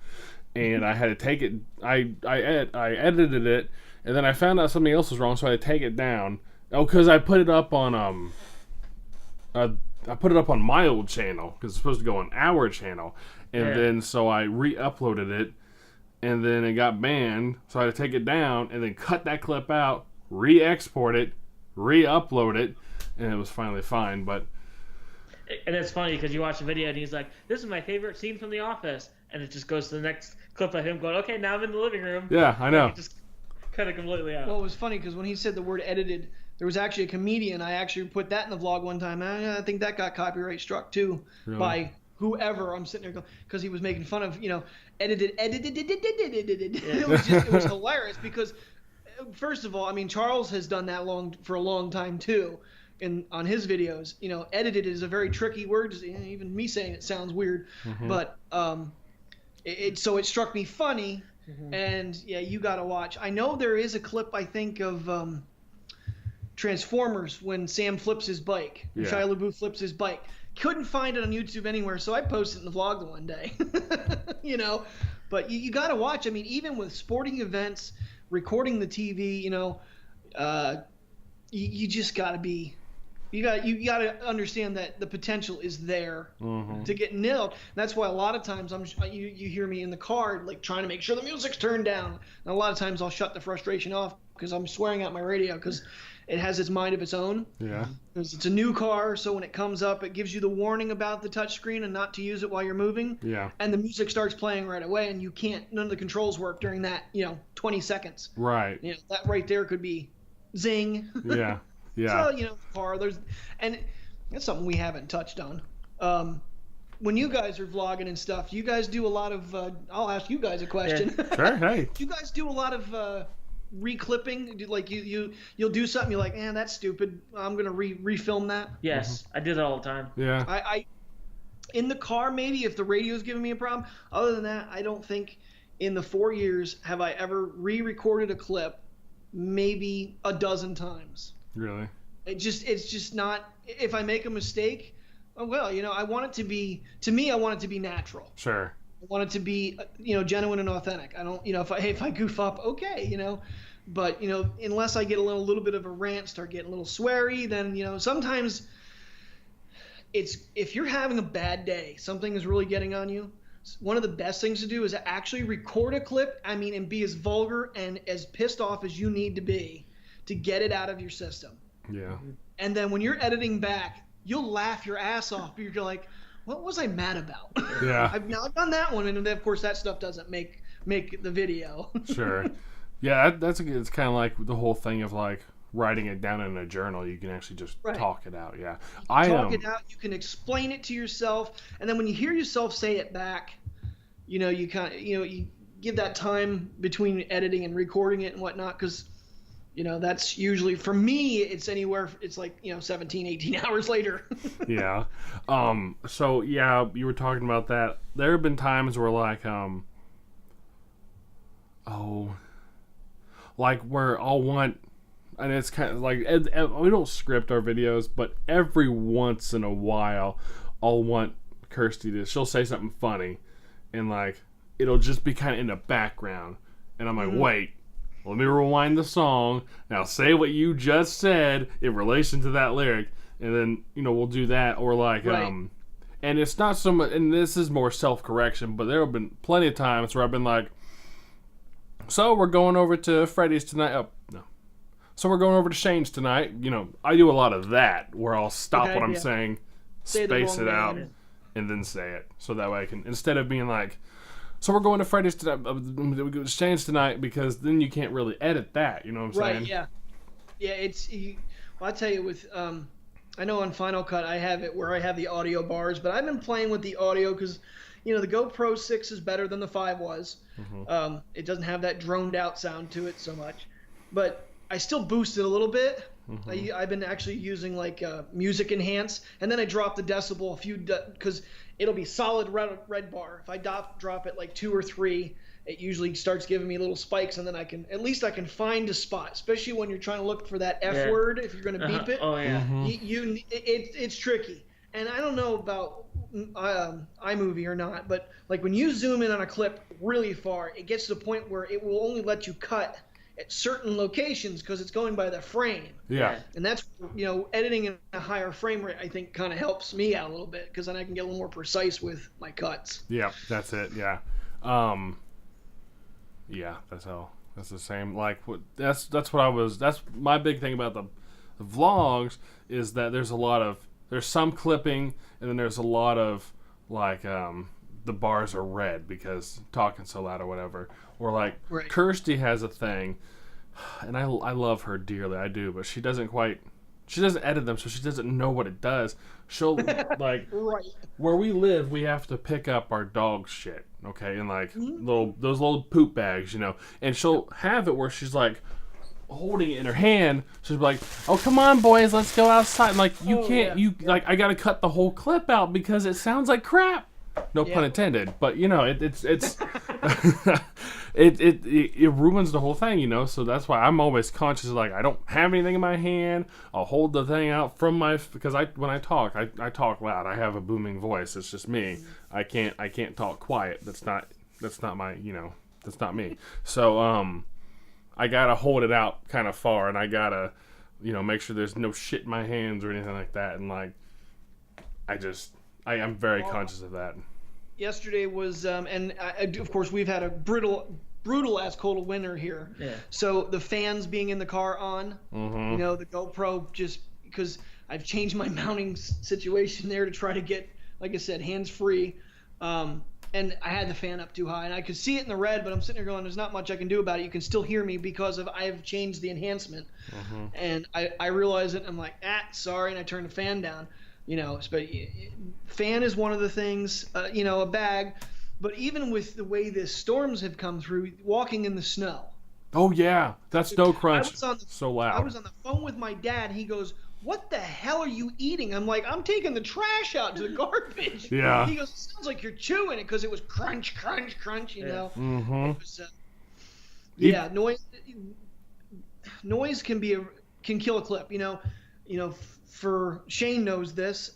and I had to take it. I edited it, and then I found out something else was wrong, so I had to take it down. Oh, because I put it up on I put it up on my old channel because it's supposed to go on our channel, and then so I re-uploaded it. And then it got banned, so I had to take it down and then cut that clip out, re-export it, re-upload it, and it was finally fine. But and it's funny because you watch the video and he's like, "This is my favorite scene from The Office," and it just goes to the next clip of him going, "Okay, now I'm in the living room." Yeah, I know. Like, just cut it completely out. Well, it was funny because when he said the word edited, there was actually a comedian. I actually put that in the vlog one time. I think that got copyright struck too by whoever. I'm sitting there going, because he was making fun of, edited. It was hilarious because, first of all, I mean, Charles has done that for a long time too, on his videos. Edited is a very tricky word. Even me saying it sounds weird, but so it struck me funny, and yeah, you got to watch. I know there is a clip, I think, of Transformers when Sam flips his bike. Yeah. Shia LaBeouf flips his bike. Couldn't find it on YouTube anywhere, so I posted it in the vlog the one day. But you got to watch. I mean, even with sporting events, recording the TV, you just got to be. You got to understand that the potential is there to get nailed. And that's why a lot of times you hear me in the car like trying to make sure the music's turned down. And a lot of times I'll shut the frustration off because I'm swearing at my radio because it has its mind of its own. Yeah. Because it's a new car, so when it comes up, it gives you the warning about the touchscreen and not to use it while you're moving. Yeah. And the music starts playing right away, and none of the controls work during that 20 seconds. Right. That right there could be zing. Yeah. Yeah. So, car, and that's something we haven't touched on. When you guys are vlogging and stuff, you guys do a lot of, I'll ask you guys a question. Yeah. Sure, hey. You guys do a lot of reclipping? Like you'll do something, you're like, man, that's stupid. I'm going to refilm that. Yes, I do that all the time. Yeah. I in the car, maybe if the radio's giving me a problem. Other than that, I don't think in the 4 years have I ever re-recorded a clip maybe a dozen times. Really? It's just not. If I make a mistake, well, I want it to be. To me, I want it to be natural. Sure. I want it to be, genuine and authentic. I don't, if I goof up, okay, but unless I get a little bit of a rant, start getting a little sweary, then sometimes if you're having a bad day, something is really getting on you. One of the best things to do is actually record a clip. And be as vulgar and as pissed off as you need to be to get it out of your system. Yeah. And then when you're editing back, you'll laugh your ass off. You're like, what was I mad about? Yeah. I've done that one, and of course that stuff doesn't make the video. Sure. Yeah, it's kind of like the whole thing of like writing it down in a journal. You can actually just talk it out. Yeah. Talk it out. You can explain it to yourself, and then when you hear yourself say it back, you kind of you give that time between editing and recording it and whatnot, because that's usually, for me, it's like 17, 18 hours later. Yeah. So yeah, you were talking about that. There have been times where like where I'll want, and it's kind of like we don't script our videos, but every once in a while I'll want Kirsty she'll say something funny, and like it'll just be kind of in the background, and I'm like, wait. Let me rewind the song. Now say what you just said in relation to that lyric, and then we'll do that. Or like, and it's not so much. And this is more self-correction, but there have been plenty of times where I've been like, "So we're going over to Freddy's tonight." Oh no. So we're going over to Shane's tonight. I do a lot of that where I'll stop what I'm saying, space it out, and then say it, so that way I can, instead of being like, so we're going to Freddy's tonight, we go to Shane's tonight, because then you can't really edit that, you know what I'm saying? Right, yeah. Yeah, I'll tell you with, I know on Final Cut I have it where I have the audio bars, but I've been playing with the audio because, the GoPro 6 is better than the 5 was. Mm-hmm. It doesn't have that droned out sound to it so much. But I still boost it a little bit. Mm-hmm. I've been actually using like Music Enhance, and then I drop the decibel because it'll be solid red bar. If I drop it like 2 or 3, it usually starts giving me little spikes, and then I can find a spot, especially when you're trying to look for that F word. If you're going to beep it, Oh yeah. it's tricky. And I don't know about iMovie or not, but like when you zoom in on a clip really far, it gets to the point where it will only let you cut at certain locations because it's going by the frame. Yeah. And that's, editing in a higher frame rate, I think, kind of helps me out a little bit because then I can get a little more precise with my cuts. Yeah, that's it. Yeah. Yeah, that's the same. Like, that's my big thing about the vlogs is that there's some clipping, and then there's a lot of, like, the bars are red because talking so loud or whatever. Or, like, right. Kirsty has a thing, and I love her dearly, I do, but she doesn't edit them, so she doesn't know what it does. She'll, like, right. Where we live, we have to pick up our dog's shit, okay, in, like, those little poop bags, and she'll have it where she's, like, holding it in her hand. She'll be like, "Oh, come on, boys, let's go outside." And, like, I gotta cut the whole clip out because it sounds like crap. No pun intended, but it's it ruins the whole thing, so that's why I'm always conscious of, like, I don't have anything in my hand. I'll hold the thing out from because when I talk, I talk loud. I have a booming voice. It's just me. I can't talk quiet. That's not my that's not me. So I gotta hold it out kind of far, and I gotta make sure there's no shit in my hands or anything like that. And, like, I'm very conscious of that. Yesterday was, of course, we've had a brutal as cold a winter here. Yeah. So the fans being in the car on, Mm-hmm. The GoPro, just because I've changed my mounting situation there to try to get, like I said, hands free. And I had the fan up too high, and I could see it in the red, but I'm sitting there going, there's not much I can do about it. You can still hear me because I've changed the enhancement. Mm-hmm. And I realize it, and I'm like, sorry, and I turn the fan down. But fan is one of the things, a bag. But even with the way the storms have come through, walking in the snow. Oh, yeah. That snow crunch, so loud. I was on the phone with my dad. He goes, "What the hell are you eating?" I'm like, "I'm taking the trash out to the garbage." Yeah. He goes, "It sounds like you're chewing it," because it was crunch, crunch, crunch, Mm-hmm. It was, noise can kill a clip, for Shane knows this,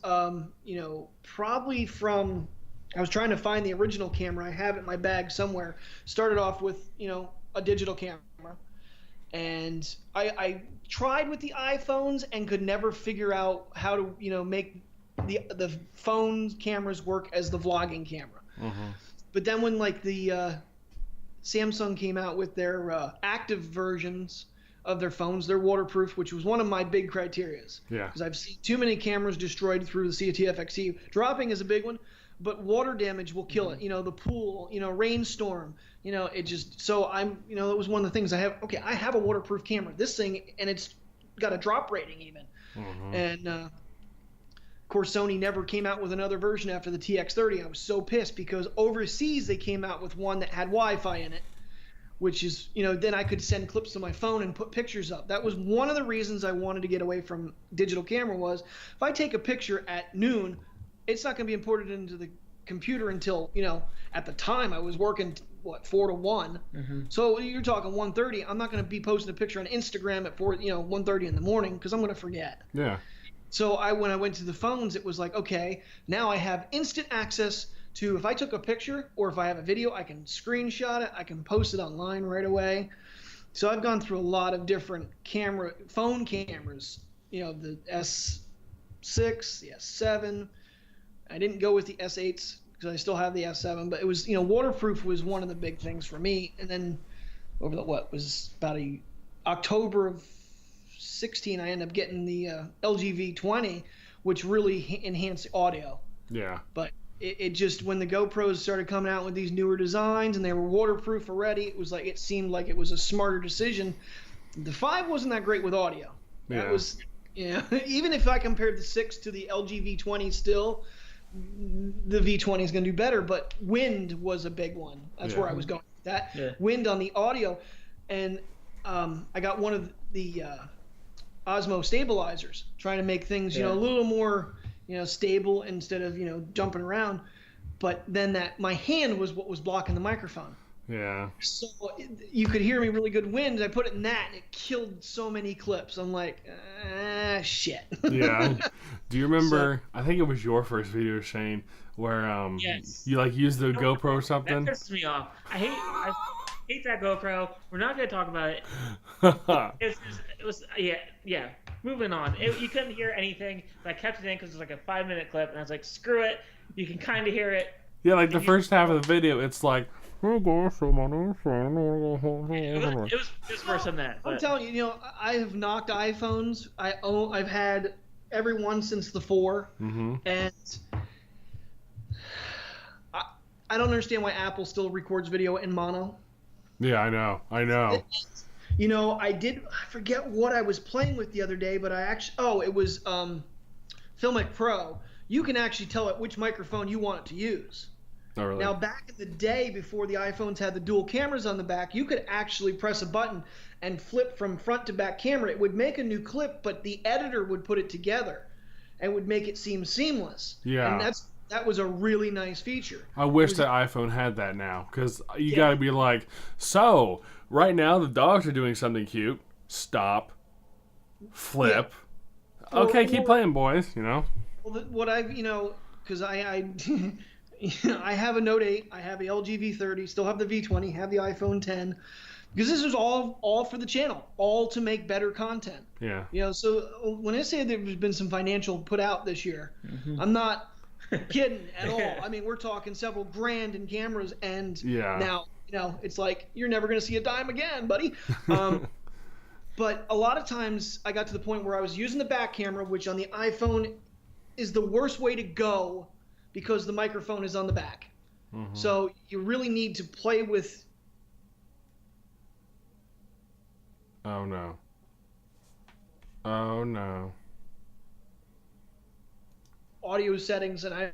probably from, I was trying to find the original camera. I have it in my bag somewhere. Started off with, a digital camera. And I tried with the iPhones and could never figure out how to, make the phone cameras work as the vlogging camera. Mm-hmm. But then when, like, the Samsung came out with their active versions of their phones, they're waterproof, which was one of my big criterias. Yeah. Because I've seen too many cameras destroyed through the CTFXE. Dropping is a big one, but water damage will kill it. The pool, rainstorm, it just, so I'm, it was one of the things I have. Okay, I have a waterproof camera. This thing, and it's got a drop rating even. Mm-hmm. And, of course, Sony never came out with another version after the TX30. I was so pissed because overseas they came out with one that had Wi-Fi in it, which is, then I could send clips to my phone and put pictures up. That was one of the reasons I wanted to get away from digital camera was if I take a picture at noon, it's not going to be imported into the computer until, at the time I was working, 4 to 1. Mm-hmm. So you're talking 1:30. I'm not going to be posting a picture on Instagram at 1:30 in the morning because I'm going to forget. Yeah. So when I went to the phones, it was like, okay, now I have instant access to, if I took a picture or if I have a video, I can screenshot it, I can post it online right away. So I've gone through a lot of different phone cameras, the S6, the S7. I didn't go with the S8s because I still have the S7, but it was, waterproof was one of the big things for me. And then over about October of 16, I ended up getting the LG V20, which really enhanced the audio. Yeah. But it just, when the GoPros started coming out with these newer designs and they were waterproof already, it seemed like it was a smarter decision. The 5 wasn't that great with audio. Yeah. That was, even if I compared the 6 to the LG V20 still, the V20 is going to do better, but wind was a big one. That's where I was going with that. Yeah. Wind on the audio. And I got one of the Osmo stabilizers, trying to make things, a little more, stable instead of, jumping around. But then my hand was what was blocking the microphone. Yeah. So you could hear me really good wind. I put it in that, and it killed so many clips. I'm like, shit. Yeah. Do you So remember? I think it was your first video, Shane, where Yes. you like used the GoPro or That something. pisses me off. I hate that GoPro. We're not gonna talk about it. It was yeah. Moving on. You couldn't hear anything, but I kept it in because it was like a 5 minute clip, and I was like, screw it. You can kind of hear it. Yeah, like the And you, first half of the video, it's like. Hey guys, so my name's Shane. it was worse than that. I'm But telling you, I have knocked iPhones. I've had every one since the 4, Mm-hmm. and I don't understand why Apple still records video in mono. Yeah, I know. I forget what I was playing with the other day, but it was Filmic Pro. You can actually tell it which microphone you want it to use. Oh, really? Now, back in the day, before the iPhones had the dual cameras on the back, you could actually press a button and flip from front to back camera. It would make a new clip, but the editor would put it together and would make it seem seamless. Yeah. And that was a really nice feature. I wish that iPhone had that now, because you got to be like, so right now the dogs are doing something cute. Stop. Flip. Yeah. Okay, keep playing, boys. Well, what because I I have a Note 8, I have a LG V30, still have the V20, have the iPhone 10, because this is all for the channel, all to make better content. Yeah. So when I say there's been some financial put out this year, I'm not kidding at all. I mean, we're talking several grand in cameras, and now it's like you're never going to see a dime again, buddy. But a lot of times I got to the point where I was using the back camera, which on the iPhone is the worst way to go because the microphone is on the back. Mm-hmm. So you really need to play with. Oh no. Oh no. Audio settings, and I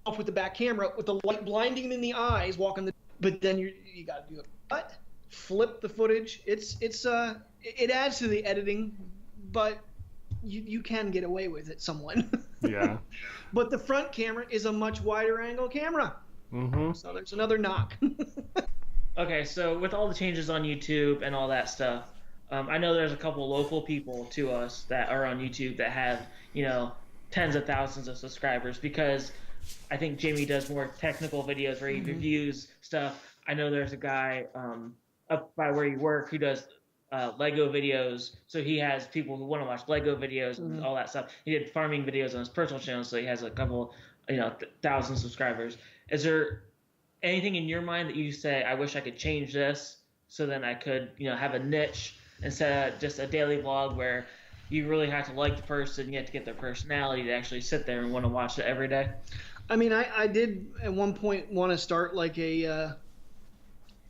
off with the back camera with the light blinding them in the eyes walking the. But then you got to do it. But flip the footage. It adds to the editing, but you can get away with it somewhat. Yeah. But the front camera is a much wider angle camera. Mm-hmm. So there's another knock. okay, so with all the changes on YouTube and all that stuff, I know there's a couple local people to us that are on YouTube that have, tens of thousands of subscribers, because I think Jamie does more technical videos where he reviews stuff. I know there's a guy up by where you work who does Lego videos, so he has people who want to watch Lego videos and all that stuff. He did farming videos on his personal channel, so he has a couple, thousand subscribers. Is there anything in your mind that you say, I wish I could change this so then I could, have a niche instead of just a daily vlog where you really have to like the person, you have to get their personality to actually sit there and want to watch it every day? I mean, I did at one point want to start like a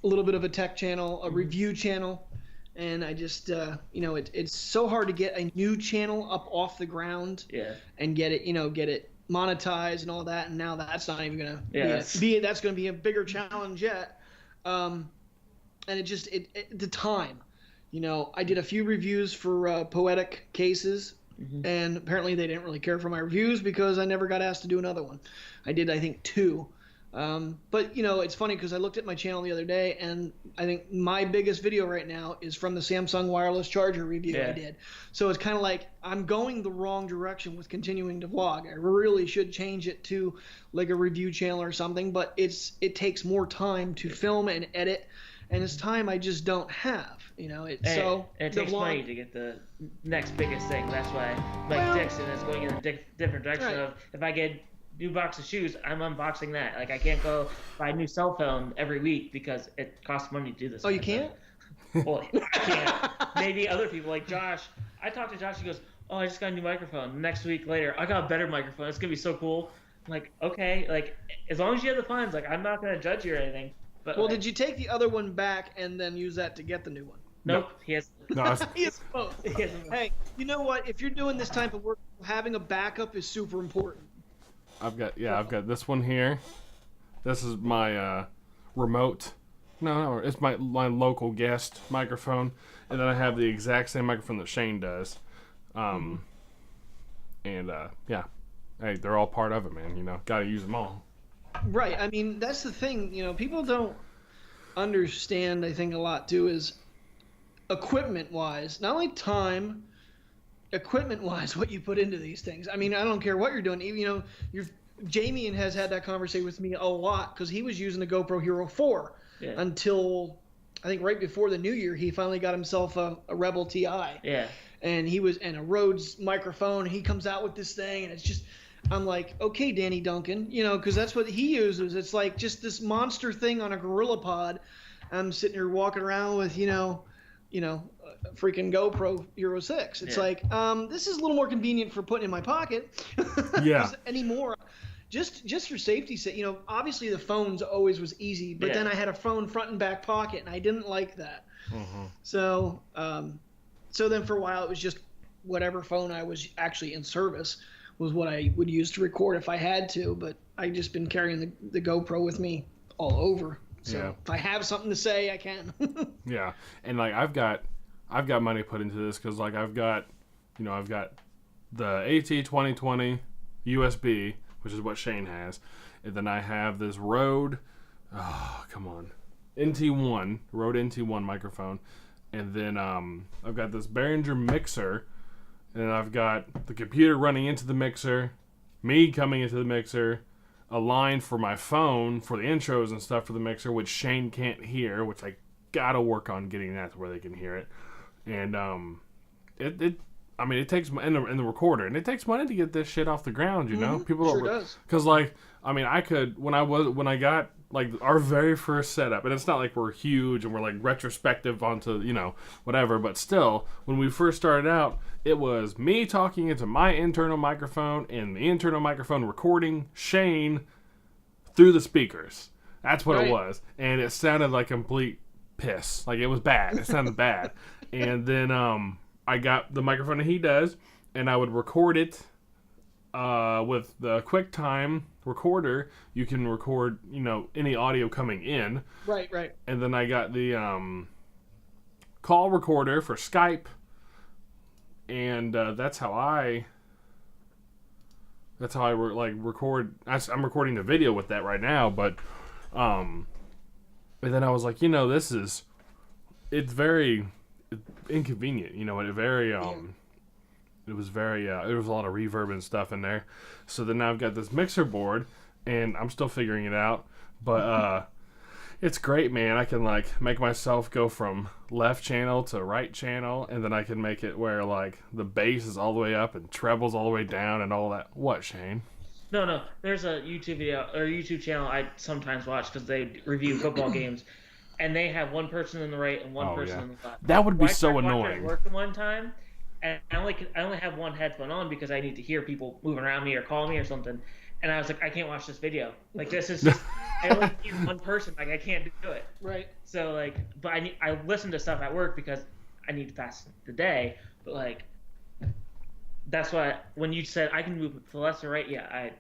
little bit of a tech channel, a review channel. And I just, it's so hard to get a new channel up off the ground and get it monetized and all that. And now that's not even going to that's going to be a bigger challenge yet. And the time, I did a few reviews for Poetic Cases, and apparently they didn't really care for my reviews because I never got asked to do another one. I did, I think, 2. But it's funny because I looked at my channel the other day, and I think my biggest video right now is from the Samsung wireless charger review I did. So it's kind of like I'm going the wrong direction with continuing to vlog. I really should change it to like a review channel or something, but it takes more time to film and edit, and it's time I just don't have. It takes money to get the next biggest thing. That's why Dixon is going in a different direction of, if I get new box of shoes, I'm unboxing that. Like, I can't go buy a new cell phone every week because it costs money to do this. Oh, you can't? Well, I can't. Maybe other people, like Josh. I talked to Josh, he goes, oh, I just got a new microphone. Next week later, I got a better microphone. It's going to be so cool. I'm like, okay, like, as long as you have the funds, like, I'm not going to judge you or anything. But did you take the other one back and then use that to get the new one? Nope. He has. No, he has both. Hey, you know what? If you're doing this type of work, having a backup is super important. I've got this one here. This is my remote. No, it's my local guest microphone, and then I have the exact same microphone that Shane does. And hey, they're all part of it, man. Got to use them all. Right. I mean, that's the thing. People don't. understand, I think, a lot too is equipment-wise, not only time, equipment-wise, what you put into these things. I mean, I don't care what you're doing. Even, Jamie has had that conversation with me a lot because he was using the GoPro Hero 4 until I think right before the new year. He finally got himself a Rebel TI. Yeah. And and a Rhodes microphone. He comes out with this thing, and it's just, I'm like, okay, Danny Duncan, because that's what he uses. It's like just this monster thing on a Gorilla Pod. I'm sitting here walking around with, a freaking GoPro Hero 6. It's like, this is a little more convenient for putting in my pocket. Yeah. Anymore. Just for safety's sake, obviously the phones always was easy, but then I had a phone front and back pocket, and I didn't like that. Mm-hmm. So then for a while it was just whatever phone I was actually in service was what I would use to record if I had to, but I just been carrying the GoPro with me all over. So if I have something to say, I can. Yeah, and like I've got money put into this because like I've got the AT2020 USB, which is what Shane has, and then I have this Rode, NT1 Rode NT1 microphone, and then I've got this Behringer mixer, and I've got the computer running into the mixer, me coming into the mixer, a line for my phone for the intros and stuff for the mixer, which Shane can't hear, which I gotta work on getting that to where they can hear it, and it takes in the recorder, and it takes money to get this shit off the ground. People sure don't, does. because like I could when I got like our very first setup, and it's not like we're huge and we're like retrospective onto whatever, but still when we first started out, it was me talking into my internal microphone and the internal microphone recording Shane through the speakers. That's what it was, and it sounded like complete piss. Like it was bad. It sounded bad, and then I got the microphone that he does, and I would record it with the QuickTime recorder. You can record, any audio coming in. Right. And then I got the call recorder for Skype, and that's how I record. I'm recording the video with that right now, but and then I was like, it's very inconvenient, and it was very there was a lot of reverb and stuff in there. So then now I've got this mixer board, and I'm still figuring it out, but it's great, man. I can like make myself go from left channel to right channel, and then I can make it where like the bass is all the way up and treble's all the way down and all that. What, Shane? No. There's a YouTube video or YouTube channel I sometimes watch because they review football games. And they have one person on the right and one person on the left. That would be so annoying. I worked one time, and I only have one headphone on because I need to hear people moving around me or calling me or something. And I was like, I can't watch this video. Like this is just I only need one person. Like I can't do it. Right. So like, but I listen to stuff at work because I need to pass the day. But like, that's why when you said I can move to the left or right,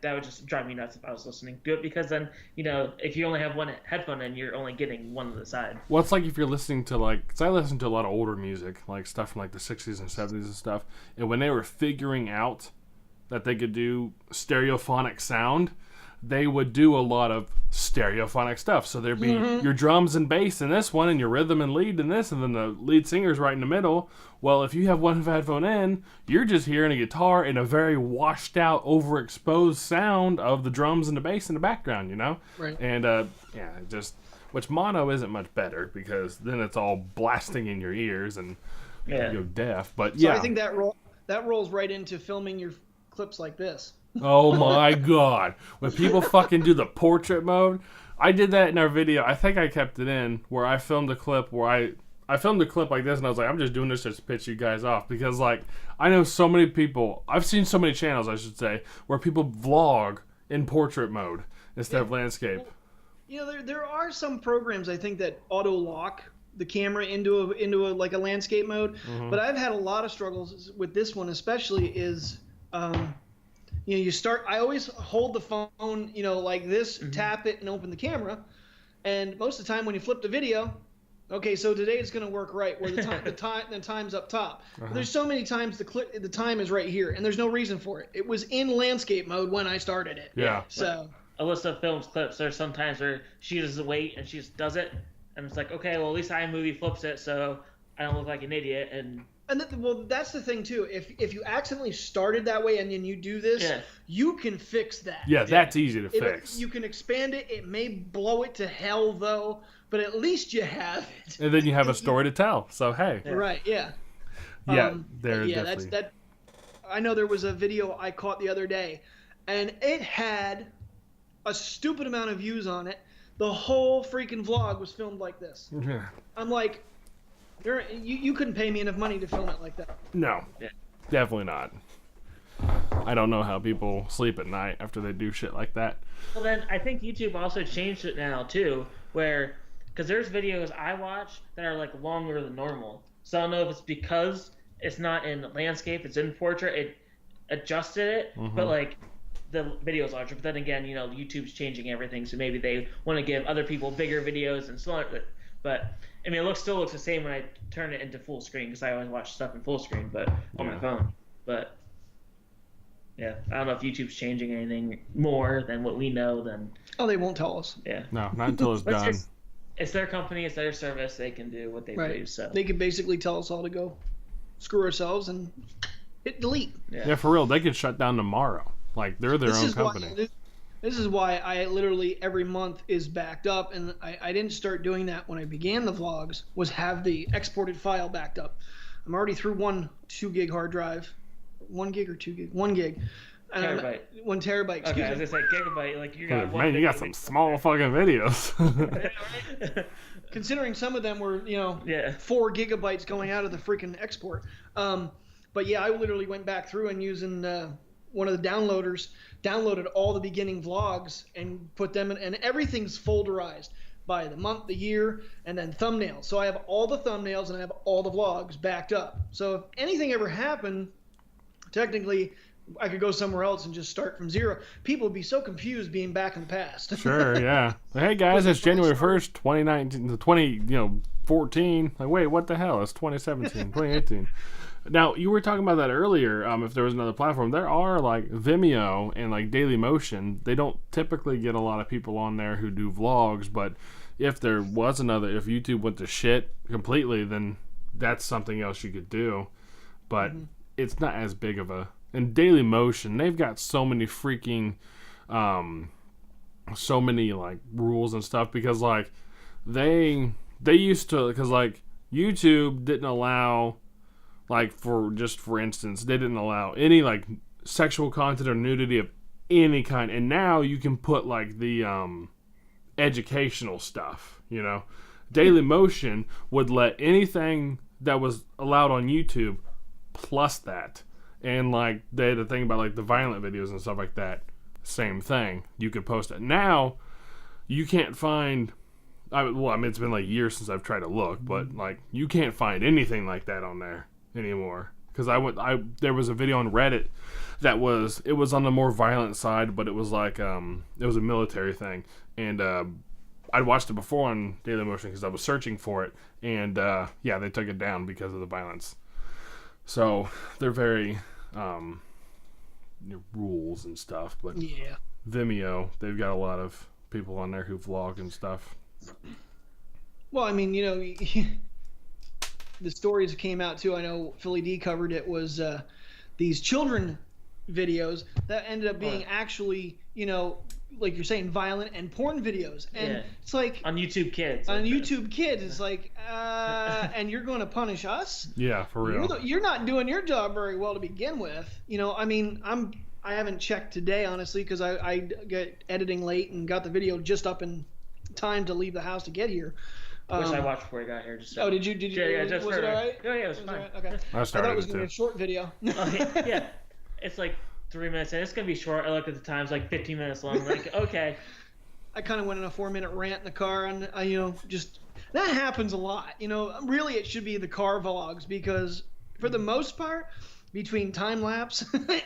that would just drive me nuts if I was listening to it, because then if you only have one headphone and you're only getting one on the side. Well, it's like if you're listening to because I listen to a lot of older music, like stuff from like the 60s and 70s and stuff, and when they were figuring out that they could do stereophonic sound, they would do a lot of stereophonic stuff. So there'd be your drums and bass in this one, and your rhythm and lead in this, and then the lead singer's right in the middle. Well, if you have one headphone in, you're just hearing a guitar and a very washed out, overexposed sound of the drums and the bass in the background, Right. And which mono isn't much better, because then it's all blasting in your ears and you go deaf. But So I think that rolls right into filming your clips like this. Oh my god. When people fucking do the portrait mode, I did that in our video. I think I kept it in where I filmed a clip where I filmed a clip like this, and I was like, I'm just doing this just to piss you guys off, because like I know so many people, I've seen so many channels I should say, where people vlog in portrait mode instead of landscape. There are some programs I think that auto lock the camera into a like a landscape mode, but I've had a lot of struggles with this one, especially is I always hold the phone, like this, tap it and open the camera. And most of the time when you flip the video, okay, so today it's going to work right where the time's up top. But there's so many times the time is right here, and there's no reason for it. It was in landscape mode when I started it. Yeah. So Alyssa films clips. There's sometimes where she doesn't wait and she just does it, and it's like, okay, well at least iMovie flips it so I don't look like an idiot. Well, that's the thing too. If you accidentally started that way and then you do this, you can fix that. Yeah, that's easy to fix. You can expand it. It may blow it to hell though, but at least you have it. And then you have a story to tell. So hey. Right. Yeah. Yeah. Definitely. I know there was a video I caught the other day, and it had a stupid amount of views on it. The whole freaking vlog was filmed like this. Yeah. I'm like, you couldn't pay me enough money to film it like that. No, definitely not. I don't know how people sleep at night after they do shit like that. Well, then I think YouTube also changed it now too, because there's videos I watch that are like longer than normal. So I don't know if it's because it's not in landscape, it's in portrait. It adjusted it, but like the video's larger. But then again, YouTube's changing everything, so maybe they want to give other people bigger videos and smaller. But I mean, it still looks the same when I turn it into full screen, because I always watch stuff in full screen, but on my phone. But yeah, I don't know if YouTube's changing anything more than what we know. Oh, they won't tell us. Yeah. No, not until it's done. It's their company, it's their service. They can do what they do. So they can basically tell us all to go screw ourselves and hit delete. Yeah, for real. They could shut down tomorrow. Like, they're their own company. This is why I literally every month is backed up, and I didn't start doing that when I began the vlogs, was have the exported file backed up. I'm already through 1 2-gig hard drive. 1 gig or 2 gig? 1 gig. Terabyte. 1 terabyte, excuse me. Okay, I was just like gigabyte, like you got Man, you got some small fucking videos. Considering some of them were, 4 gigabytes going out of the freaking export. But yeah, I literally went back through and using one of the downloaders, downloaded all the beginning vlogs and put them in, and everything's folderized by the month, the year, and then thumbnails. So I have all the thumbnails and I have all the vlogs backed up. So if anything ever happened, technically I could go somewhere else and just start from zero. People would be so confused being back in the past. Sure, yeah. Hey guys, it's January 1st, 2019, 2014. Like, wait, what the hell? It's 2017, 2018. Now, you were talking about that earlier, if there was another platform. There are, like, Vimeo and, like, Dailymotion. They don't typically get a lot of people on there who do vlogs, but if there was another, if YouTube went to shit completely, then that's something else you could do. But it's not as big of a... And Dailymotion, they've got so many freaking... so many, like, rules and stuff, because, like, they used to... Because, like, YouTube didn't allow... Like, for instance, they didn't allow any, like, sexual content or nudity of any kind. And now you can put, like, the educational stuff, Dailymotion would let anything that was allowed on YouTube plus that. And, like, they had a thing about, like, the violent videos and stuff like that. Same thing. You could post it. Now, you can't find... it's been, like, years since I've tried to look, but, like, you can't find anything like that on there anymore, because there was a video on Reddit that was on the more violent side, but it was like it was a military thing, and I'd watched it before on Dailymotion because I was searching for it, and they took it down because of the violence. So they're very rules and stuff, but yeah, Vimeo, they've got a lot of people on there who vlog and stuff. Well, I mean, the stories came out too. I know Philly D covered it. Was these children videos that ended up being actually, like you're saying, violent and porn videos, and it's like on YouTube Kids. On YouTube Kids, it's like, and you're going to punish us? Yeah, for real. You're not doing your job very well to begin with. I mean, I haven't checked today honestly because I get editing late and got the video just up in time to leave the house to get here. Which I watched before I got here. Oh, did you? Yeah, just was it all right? Oh, yeah, it was fine. Right? Okay. I thought it was going to be a short video. Yeah, it's like 3 minutes, and it's going to be short. I looked at the times, like 15 minutes long. Like, okay. I kind of went on a 4-minute rant in the car, and just that happens a lot. Really, it should be the car vlogs, because for the most part, between time lapse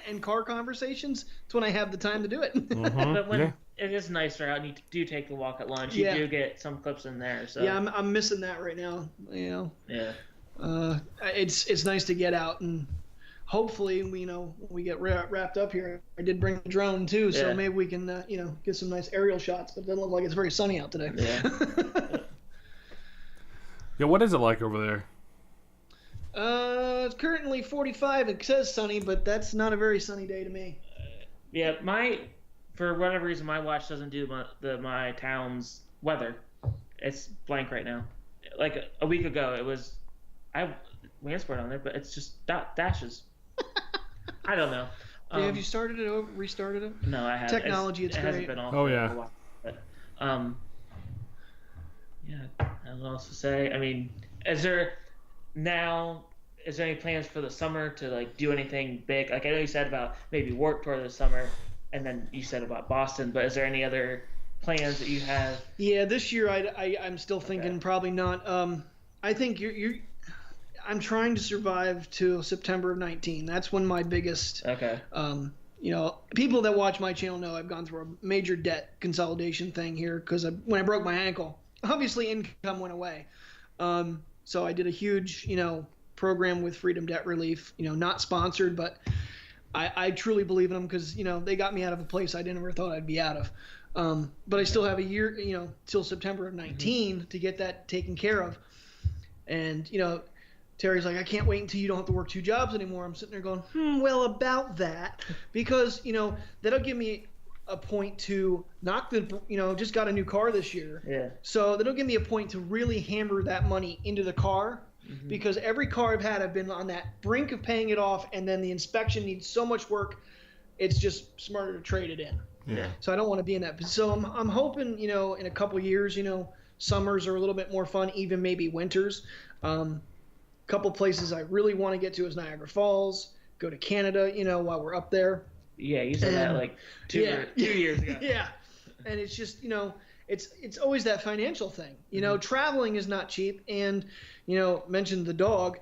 and car conversations, it's when I have the time to do it. But when it is nicer out, and you do take the walk at lunch, you do get some clips in there. So yeah, I'm missing that right now. Yeah. It's nice to get out, and hopefully we get wrapped up here. I did bring the drone too, so maybe we can get some nice aerial shots. But it doesn't look like it's very sunny out today. Yeah. Yeah, what is it like over there? It's currently 45. It says sunny, but that's not a very sunny day to me. Yeah, for whatever reason, my watch doesn't do my town's weather. It's blank right now. Like a week ago, I have Landsport on there, but it's just dashes. I don't know. Have you started it over, restarted it? No, I haven't. Technology, it's it great. hasn't been off. Oh, for yeah. a while, but, yeah, I don't know what else to say. I mean, is there any plans for the summer to like do anything big? Like I know you said about maybe Warped Tour this summer, and then you said about Boston, but is there any other plans that you have? Yeah, this year I'm still thinking probably not. I think I'm trying to survive till September of 19. That's when my biggest. Okay. People that watch my channel know I've gone through a major debt consolidation thing here because when I broke my ankle, obviously income went away. So I did a huge, program with Freedom Debt Relief, not sponsored, but I truly believe in them because, they got me out of a place I never thought I'd be out of. But I still have a year, till September of 19 to get that taken care of. And, Terry's like, I can't wait until you don't have to work 2 jobs anymore. I'm sitting there going, well, about that. Because, that'll give me a point to knock just got a new car this year. Yeah. So that'll give me a point to really hammer that money into the car. Mm-hmm. Because every car I've had, I've been on that brink of paying it off, and then the inspection needs so much work, it's just smarter to trade it in. Yeah. So I don't want to be in that. So I'm hoping, in a couple years, summers are a little bit more fun, even maybe winters. Couple places I really want to get to is Niagara Falls, go to Canada, while we're up there. Yeah, you said that like 2 years ago. Yeah. And it's just, it's always that financial thing. Traveling is not cheap. And, mentioned the dog.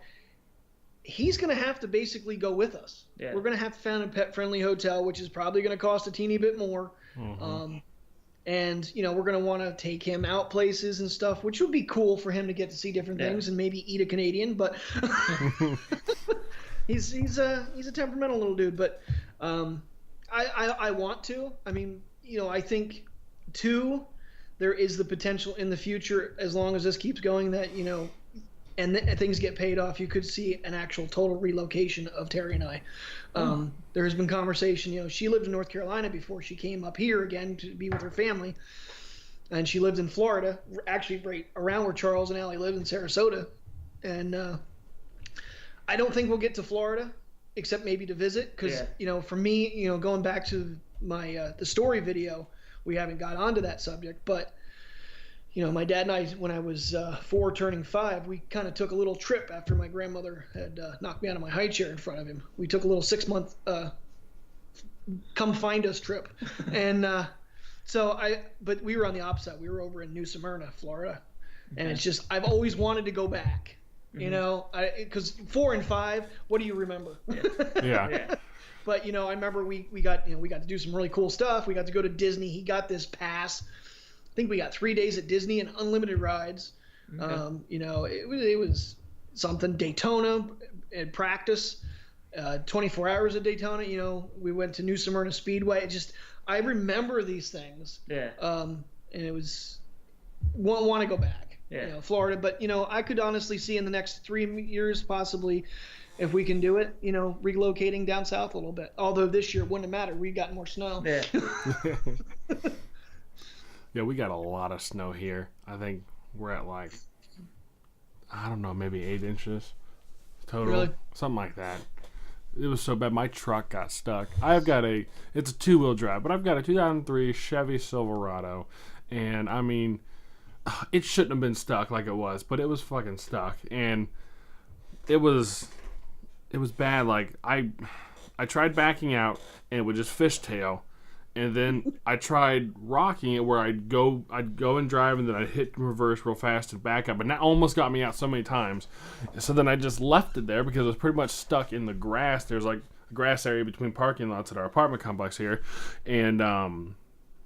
He's going to have to basically go with us. Yeah. We're going to have to find a pet-friendly hotel, which is probably going to cost a teeny bit more. Mm-hmm. And, we're going to want to take him out places and stuff, which would be cool for him to get to see different things and maybe eat a Canadian. But he's a temperamental little dude. But I want to. I mean, I think, too, there is the potential in the future, as long as this keeps going, that, and things get paid off, you could see an actual total relocation of Terry and I. There has been conversation, she lived in North Carolina before she came up here again to be with her family. And she lived in Florida, actually right around where Charles and Allie live in Sarasota. And I don't think we'll get to Florida, except maybe to visit. Because, for me, going back to my the story video, we haven't got onto that subject. But, my dad and I, when I was 4 turning 5, we kind of took a little trip after my grandmother had knocked me out of my high chair in front of him. We took a little 6-month come find us trip. And but we were on the opposite. We were over in New Smyrna, Florida. Okay. And it's just, I've always wanted to go back, because 4 and 5, what do you remember? Yeah. But, I remember we got to do some really cool stuff. We got to go to Disney. He got this pass. I think we got 3 days at Disney and unlimited rides. Okay. It was something. Daytona and practice, 24 hours at Daytona. We went to New Smyrna Speedway. I remember these things. Yeah. And it was want to go back. Yeah. Florida, but I could honestly see in the next 3 years possibly, if we can do it, relocating down south a little bit. Although this year wouldn't have mattered. We got more snow. Yeah. Yeah, we got a lot of snow here. I think we're at maybe 8 inches total. Really? Something like that. It was so bad. My truck got stuck. It's a 2-wheel drive, but I've got a 2003 Chevy Silverado. And, I mean, it shouldn't have been stuck like it was, but it was fucking stuck. And it was bad. Like, I tried backing out, and it would just fishtail. And then I tried rocking it where I'd go and drive, and then I'd hit reverse real fast and back up. And that almost got me out so many times. So then I just left it there because it was pretty much stuck in the grass. There's like a grass area between parking lots at our apartment complex here. And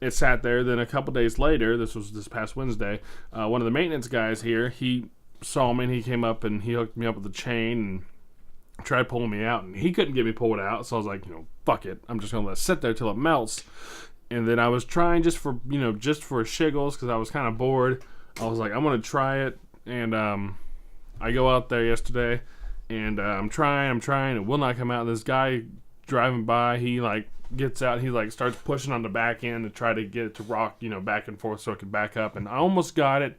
it sat there. Then a couple days later, this was this past Wednesday, one of the maintenance guys here, he saw me and he came up and he hooked me up with a chain and tried pulling me out, and he couldn't get me pulled out. So I was like, fuck it, I'm just gonna let it sit there till it melts. And then I was trying just for shiggles, because I was kind of bored. I was like, I'm gonna try it and I go out there yesterday, and I'm trying, it will not come out. This guy driving by, he like gets out, he like starts pushing on the back end to try to get it to rock, you know, back and forth so it could back up, and I almost got it.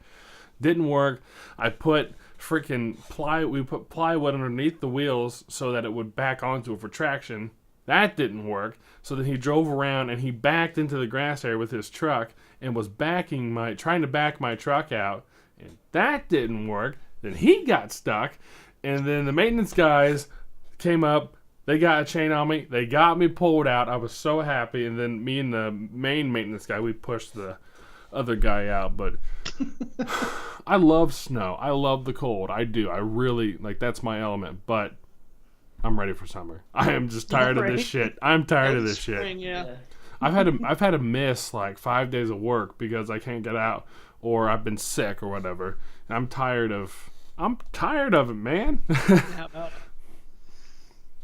Didn't work. I put freaking plywood underneath the wheels so that it would back onto it for traction. That didn't work. So then he drove around and he backed into the grass area with his truck and was trying to back my truck out, and that didn't work. Then he got stuck, and then the maintenance guys came up. They got a chain on me. They got me pulled out. I was so happy. And then me and the main maintenance guy, we pushed the other guy out. But I love snow. I love the cold. I do. I really, like, that's my element. But I'm ready for summer. I am just tired of this shit. I'm tired of this shit. Yeah. I've had to miss like 5 days of work because I can't get out, or I've been sick or whatever. And I'm tired of it, man. How about it?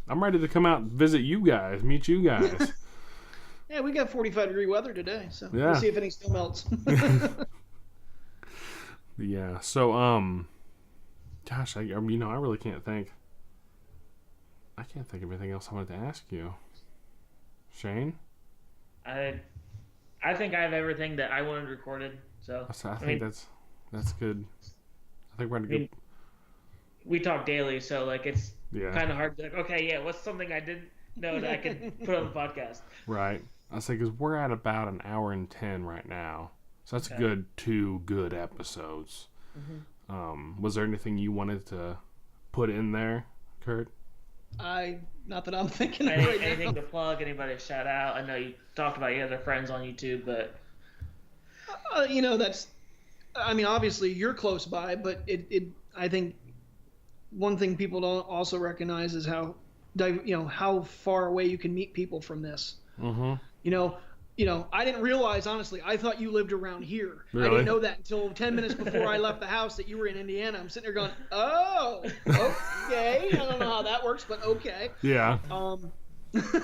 I'm ready to come out and visit you guys, meet you guys. Yeah, we got 45-degree weather today, so Yeah. we'll see if any still melts. Yeah. So, gosh, I really can't think. I can't think of anything else I wanted to ask you. Shane? I think I have everything that I wanted recorded. So I think that's good. I think we're gonna go. We talk daily, so like it's Yeah. kind of hard to like, okay, yeah, what's something I didn't know that I could put on the podcast? Right. I say because we're at about an hour and 10 right now, so that's Okay. a good 2 good episodes. Was there anything you wanted to put in there, Kurt? Not that I'm thinking of right Anything now. to plug? Anybody to shout out? I know you talked about your other friends on YouTube, but Obviously you're close by, but I think one thing people don't also recognize is how far away you can meet people from this. Mm-hmm. I didn't realize, honestly, I thought you lived around here. Really? I didn't know that until 10 minutes before I left the house that you were in Indiana. I'm sitting there going, oh, okay. I don't know how that works, but okay. Yeah.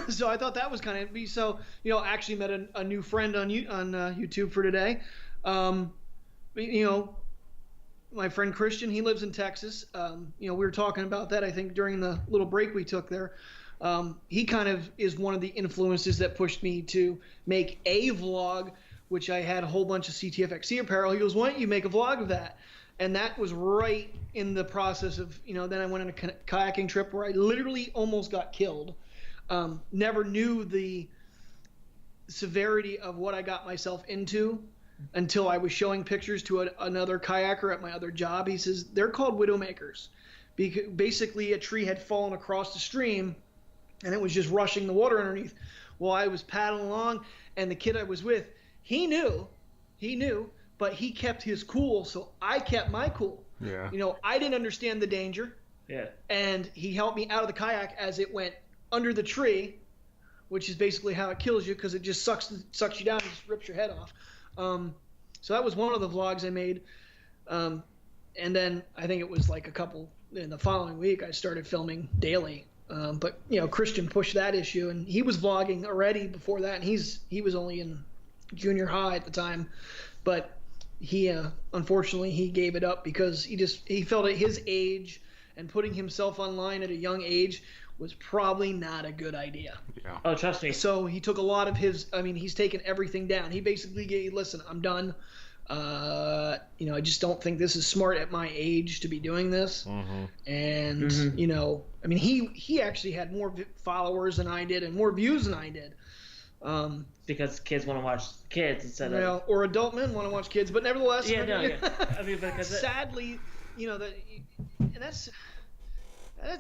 So I thought that was kind of, so, actually met a new friend on YouTube for today. My friend Christian, he lives in Texas. We were talking about that, I think, during the little break we took there. He kind of is one of the influences that pushed me to make a vlog, which I had a whole bunch of CTFXC apparel. He goes, why don't you make a vlog of that? And that was right in the process of, then I went on a kayaking trip where I literally almost got killed. Never knew the severity of what I got myself into until I was showing pictures to another kayaker at my other job. He says, they're called widowmakers. Basically, a tree had fallen across the stream, and it was just rushing the water underneath. Well, I was paddling along, and the kid I was with, he knew, but he kept his cool, so I kept my cool. Yeah. I didn't understand the danger. yeah, And he helped me out of the kayak as it went under the tree, which is basically how it kills you because it just sucks you down and just rips your head off. So that was one of the vlogs I made. And then I think it was like in the following week, I started filming daily. But Christian pushed that issue, and he was vlogging already before that, and he was only in junior high at the time, but he unfortunately he gave it up because he felt at his age and putting himself online at a young age was probably not a good idea. Yeah. oh, trust me. So he took a lot of he's taken everything down. He basically gave, listen, I'm done. I just don't think this is smart at my age to be doing this. Mm-hmm. And, he actually had more followers than I did and more views than I did. Because kids want to watch kids instead of Or adult men want to watch kids, but nevertheless, yeah, no, yeah. I mean, because sadly, and that's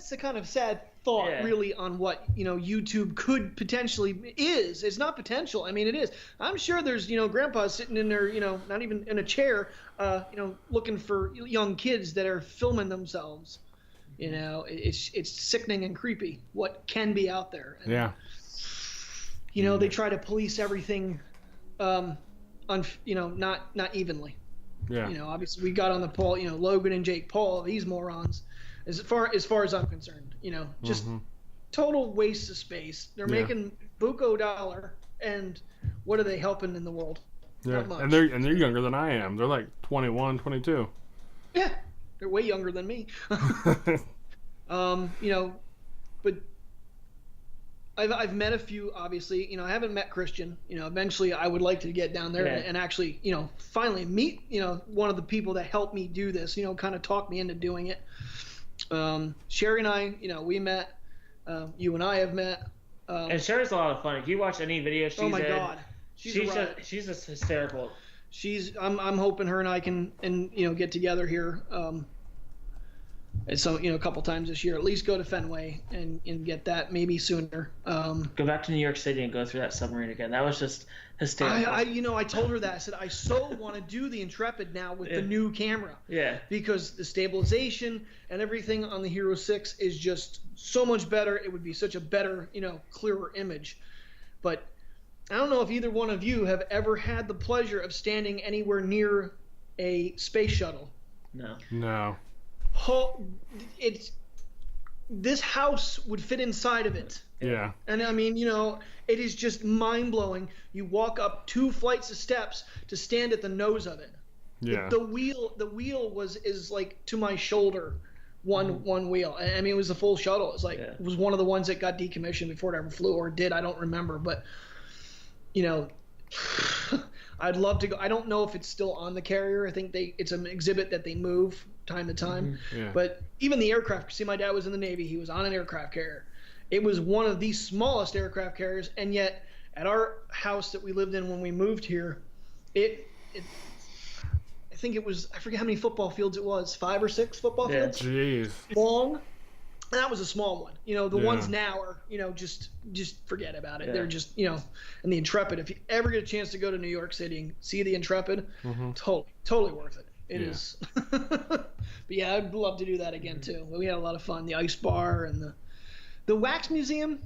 the kind of sad thought, Yeah. really, on what YouTube could potentially is. It's not potential. I mean, it is. I'm sure there's grandpas sitting in there, not even in a chair, looking for young kids that are filming themselves. It's sickening and creepy what can be out there. And, Yeah. they try to police everything, not evenly. Yeah. Obviously we got on the Paul, Logan and Jake Paul, these morons. As far as I'm concerned, just total waste of space. They're making buco dollar, and what are they helping in the world? Yeah. Not much. And they're younger than I am. They're like 21, 22. Yeah, They're way younger than me. But I've met a few, obviously. I haven't met Christian. Eventually I would like to get down there and actually, finally meet, one of the people that helped me do this, kind of talk me into doing it. Sherry and I, we met. You and I have met. And Sherry's a lot of fun. If you watch any video she's in, God, she's just hysterical. I'm hoping her and I can get together here. A couple times this year, at least go to Fenway and get that, maybe sooner. Go back to New York City and go through that submarine again. That was just hysterical. I told her that. I said, I so want to do the Intrepid now with the new camera. Yeah. Because the stabilization and everything on the Hero 6 is just so much better. It would be such a better, clearer image. But I don't know if either one of you have ever had the pleasure of standing anywhere near a space shuttle. No. This house would fit inside of it. Yeah. And I mean, it is just mind-blowing. You walk up 2 flights of steps to stand at the nose of it. Yeah. The wheel is like to my shoulder, one wheel. I mean, it was the full shuttle. It's like it was one of the ones that got decommissioned before it ever flew, or did. I don't remember, but I'd love to go. I don't know if it's still on the carrier. I think it's an exhibit that they move time to time. Yeah. But even the aircraft, see, my dad was in the Navy. He was on an aircraft carrier. It was one of the smallest aircraft carriers, and yet at our house that we lived in when we moved here, I think it was, I forget how many football fields it was, 5 or 6 football fields. Jeez. Long. And that was a small one. The ones now are, just forget about it. Yeah. They're just, and the Intrepid, if you ever get a chance to go to New York City and see the Intrepid, totally worth it. It is. But yeah, I'd love to do that again too. We had a lot of fun. The ice bar and the wax museum,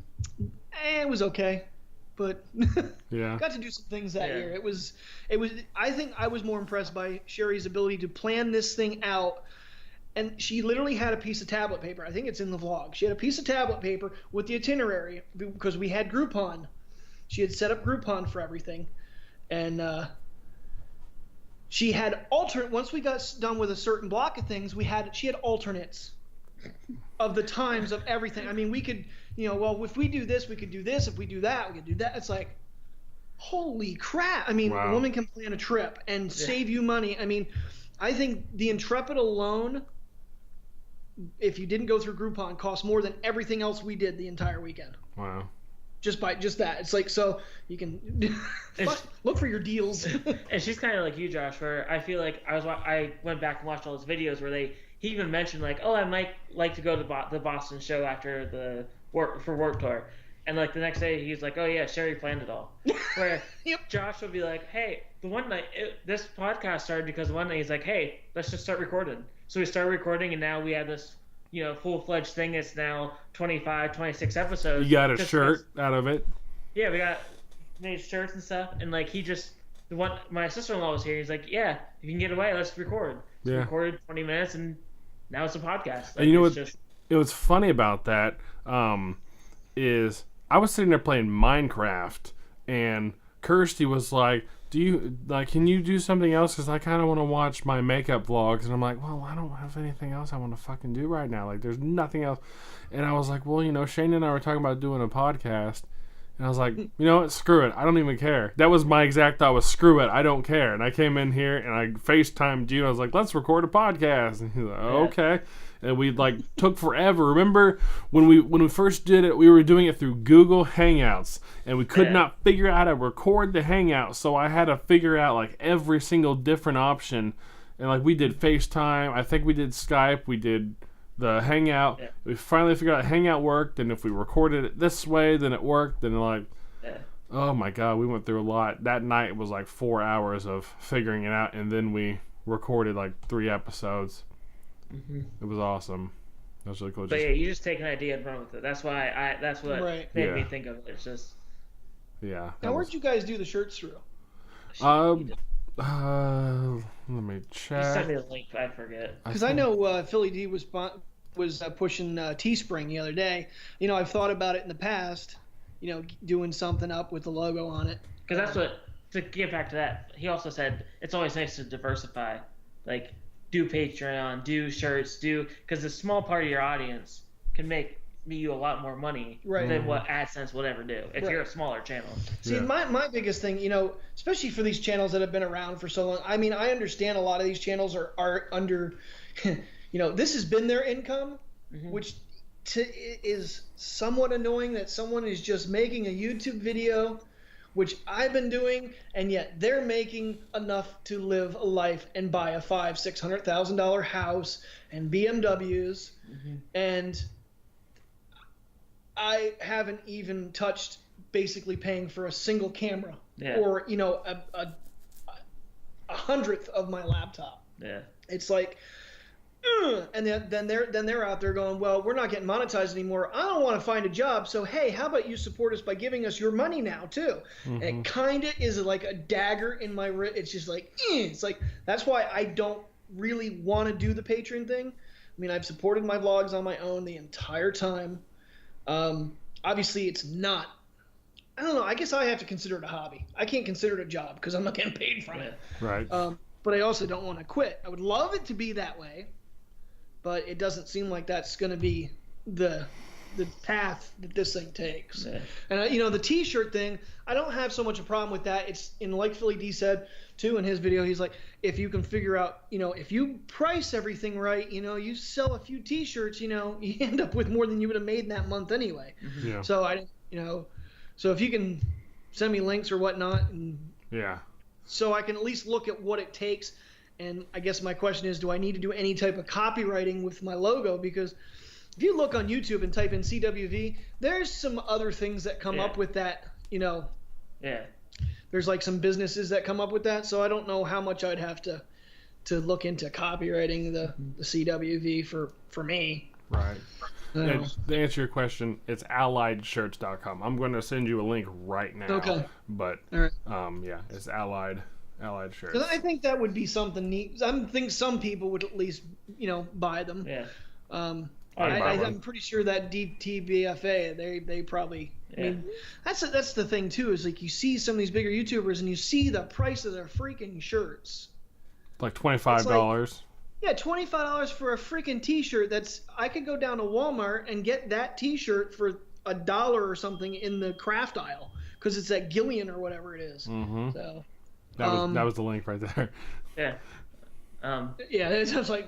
it was okay. But got to do some things that year. It was. I think I was more impressed by Sherry's ability to plan this thing out. And she literally had a piece of tablet paper. I think it's in the vlog. She had a piece of tablet paper with the itinerary because we had Groupon. She had set up Groupon for everything. And she had once we got done with a certain block of things, she had alternates of the times of everything. I mean, we could, if we do this, we could do this. If we do that, we could do that. It's like, holy crap. I mean, a woman can plan a trip and save you money. I mean, I think the Intrepid alone, if you didn't go through Groupon, cost more than everything else we did the entire weekend. Wow. Just that. It's like, so you can look for your deals. And she's kind of like you, Josh, where I feel like I went back and watched all his videos where he even mentioned like, oh, I might like to go to the Boston show after the work tour. And like the next day he's like, oh yeah, Sherry planned it all. Where Josh would be like, hey, the one night this podcast started because one night he's like, hey, let's just start recording. So we started recording, and now we have this, full-fledged thing. It's now 25, 26 episodes. You got a shirt out of it. Yeah, we made shirts and stuff. And like my sister-in-law was here. He's like, yeah, if you can get away, let's record. So we recorded 20 minutes, and now it's a podcast. Like, and it was funny about that is I was sitting there playing Minecraft, and Kirsty was like, can you do something else? Because I kind of want to watch my makeup vlogs. And I'm like, well, I don't have anything else I want to fucking do right now. Like, there's nothing else. And I was like, well, Shane and I were talking about doing a podcast. And I was like, you know what? Screw it. I don't even care. That was my exact thought, was screw it. I don't care. And I came in here and I FaceTimed you. I was like, let's record a podcast. And he's like, okay. And we took forever. Remember when we first did it, we were doing it through Google Hangouts, and we could not figure out how to record the Hangout. So I had to figure out every single different option. And we did FaceTime. I think we did Skype. We did the Hangout. Yeah. We finally figured out Hangout worked, and if we recorded it this way, then it worked. And oh my God, we went through a lot. That night was 4 hours of figuring it out, and then we recorded 3 episodes. Mm-hmm. It was awesome. That was really cool. But you just take an idea and run with it. That's why that's what made me think of it. It's just Now, where'd you guys do the shirts through? Let me check. You sent me the link. I forget. Because I know Philly D was pushing Teespring the other day. I've thought about it in the past. Doing something up with the logo on it. Because that's what, to get back to that, he also said it's always nice to diversify. do Patreon, do shirts, because a small part of your audience can make you a lot more money than what AdSense would ever do if you're a smaller channel. See, my biggest thing, you know, especially for these channels that have been around for so long, I mean, I understand a lot of these channels are under, you know, this has been their income, which is somewhat annoying that someone is just making a YouTube video, which I've been doing, and yet they're making enough to live a life and buy a $500,000-$600,000 house and BMWs, and I haven't even touched basically paying for a single camera or, you know, a hundredth of my laptop. Yeah. It's like, and then they're out there going, well, we're not getting monetized anymore. I don't want to find a job. So, hey, how about you support us by giving us your money now, too? And it kind of is like a dagger in my wrist. It's just like, it's like, that's why I don't really want to do the Patreon thing. I mean, I've supported my vlogs on my own the entire time. Obviously, it's not. I don't know. I guess I have to consider it a hobby. I can't consider it a job because I'm not getting paid from it. Right. But I also don't want to quit. I would love it to be that way, but it doesn't seem like that's going to be the path that this thing takes. Yeah. And you know, the T-shirt thing, I don't have so much a problem with that. It's in, like Philly D said too in his video, he's like, if you can figure out, you know, if you price everything right, you know, you sell a few T-shirts, you know, you end up with more than you would have made in that month anyway. Yeah. So so if you can send me links or whatnot, and so I can at least look at what it takes. And I guess my question is, do I need to do any type of copywriting with my logo? Because if you look on YouTube and type in CWV, there's some other things that come up with that, you know. Yeah. There's like some businesses that come up with that. So I don't know how much I'd have to look into copywriting the CWV for me. Right. And to answer your question, it's alliedshirts.com. I'm going to send you a link right now. Okay. But it's allied shirts. Because I think that would be something neat. I think some people would at least, you know, buy them. Yeah. I'm pretty sure that DTBFA, they probably. I mean, that's the thing too. Is like you see some of these bigger YouTubers and you see the price of their freaking shirts. Like $25. Yeah, $25 for a freaking T-shirt. I could go down to Walmart and get that T-shirt for $1 or something in the craft aisle because it's at Gillian or whatever it is. Mm-hmm. So that was the link right there. Yeah. It sounds like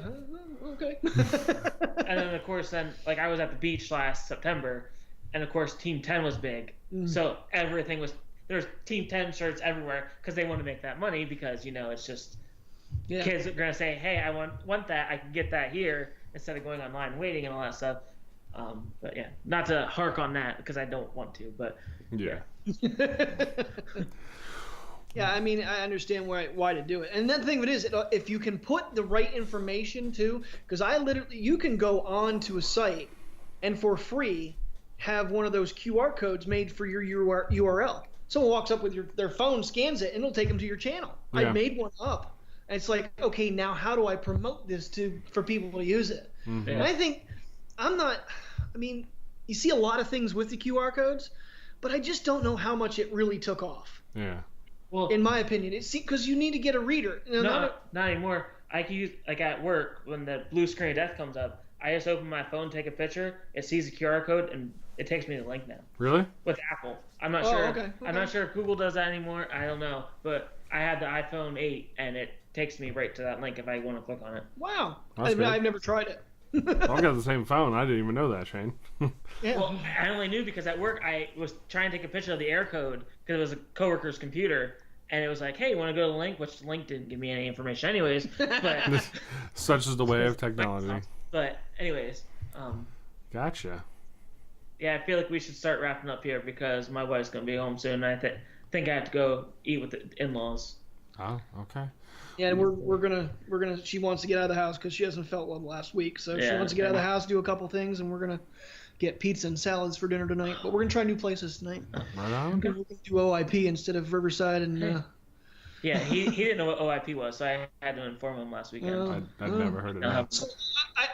okay. And then of course, like I was at the beach last September, and of course Team 10 was big, so everything was there's Team 10 shirts everywhere because they want to make that money because you know it's just. Yeah. Kids are gonna say, "Hey, I want that. I can get that here," instead of going online and waiting and all that stuff. But yeah, not to hark on that because I don't want to. But yeah. Yeah, I mean, I understand why to do it. And the thing of it is, if you can put the right information too, because you can go on to a site and for free have one of those QR codes made for your URL. Someone walks up with their phone, scans it, and it'll take them to your channel. Yeah. I made one up. And it's like, okay, now how do I promote this for people to use it? Mm-hmm. And I think you see a lot of things with the QR codes, but I just don't know how much it really took off. Yeah. Well, in my opinion, because you need to get a reader. Not anymore. I can use, like at work, when the blue screen of death comes up, I just open my phone, take a picture, it sees the QR code, and it takes me to the link now. Really? With Apple. I'm not sure. Okay. I'm not sure if Google does that anymore. I don't know. But I had the iPhone 8, and it takes me right to that link if I want to click on it. Wow. I've never tried it. I've got the same phone. I didn't even know that, Shane. Yeah. Well, I only knew because at work I was trying to take a picture of the air code because it was a coworker's computer, and it was like, "Hey, you want to go to the link?" Which the link didn't give me any information, anyways. But such is the way of technology. But anyways, gotcha. Yeah, I feel like we should start wrapping up here because my wife's gonna be home soon, and I think I have to go eat with the in-laws. Oh, okay. Yeah, and we're gonna. She wants to get out of the house because she hasn't felt well the last week, so she wants to get out of the house, do a couple things, and we're gonna get pizza and salads for dinner tonight. But we're gonna try new places tonight. Right on. We're gonna do OIP instead of Riverside and. Yeah, he didn't know what OIP was, so I had to inform him last weekend. I'd never heard of that. So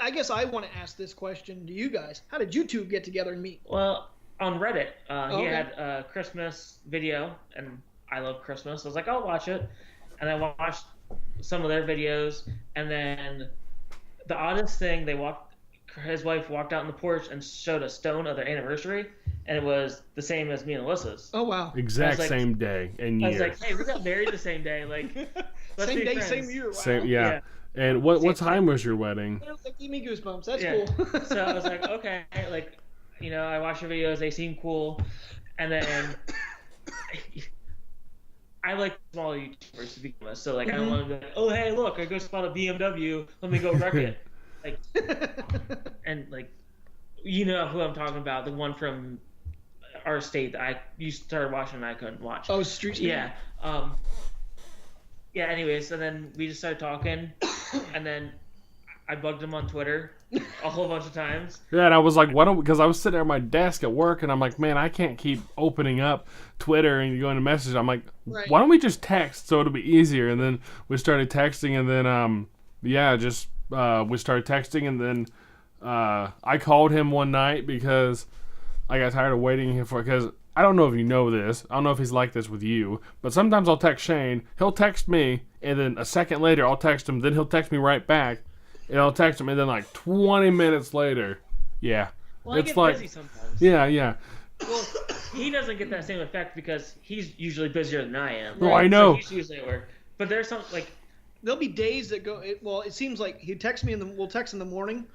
I guess I want to ask this question to you guys: how did you two get together and meet? Well, on Reddit, he had a Christmas video, and I love Christmas. I was like, I'll watch it. And I watched some of their videos, and then the oddest thing, his wife walked out on the porch and showed a stone of their anniversary, and it was the same as me and Alyssa's. Oh wow! Exact same day and year. I was like, hey, we got married the same day, like let's same be day, friends. same year. Wow. Same, yeah. And what time was your wedding? That gave me goosebumps. That's Yeah. cool. So I was like, okay, like, I watch your videos, they seem cool, and then I like smaller YouTubers to begin with, so like I don't want to be like, oh hey, look, I go spot a BMW, let me go wreck it, like, and like, you know who I'm talking about, the one from our state that you started watching and I couldn't watch. Oh, Street Speed? Yeah. Yeah. Anyways, and then we just started talking, and then I bugged him on Twitter a whole bunch of times. Yeah, and I was like, why don't? Because I was sitting there at my desk at work, and I'm like, man, I can't keep opening up Twitter and going to message. I'm like, why don't we just text so it'll be easier? And then we started texting, and then we started texting, and then I called him one night because I got tired of waiting here because I don't know if you know this. I don't know if he's like this with you, but sometimes I'll text Shane. He'll text me, and then a second later I'll text him. Then he'll text me right back. And I'll text him, and then like 20 minutes later, yeah. Well, it's I get like, busy sometimes. Yeah. Well, he doesn't get that same effect because he's usually busier than I am. Oh, I know. So he's usually at work. But there's some, like... There'll be days that go... It seems like he'll text me, we'll text in the morning,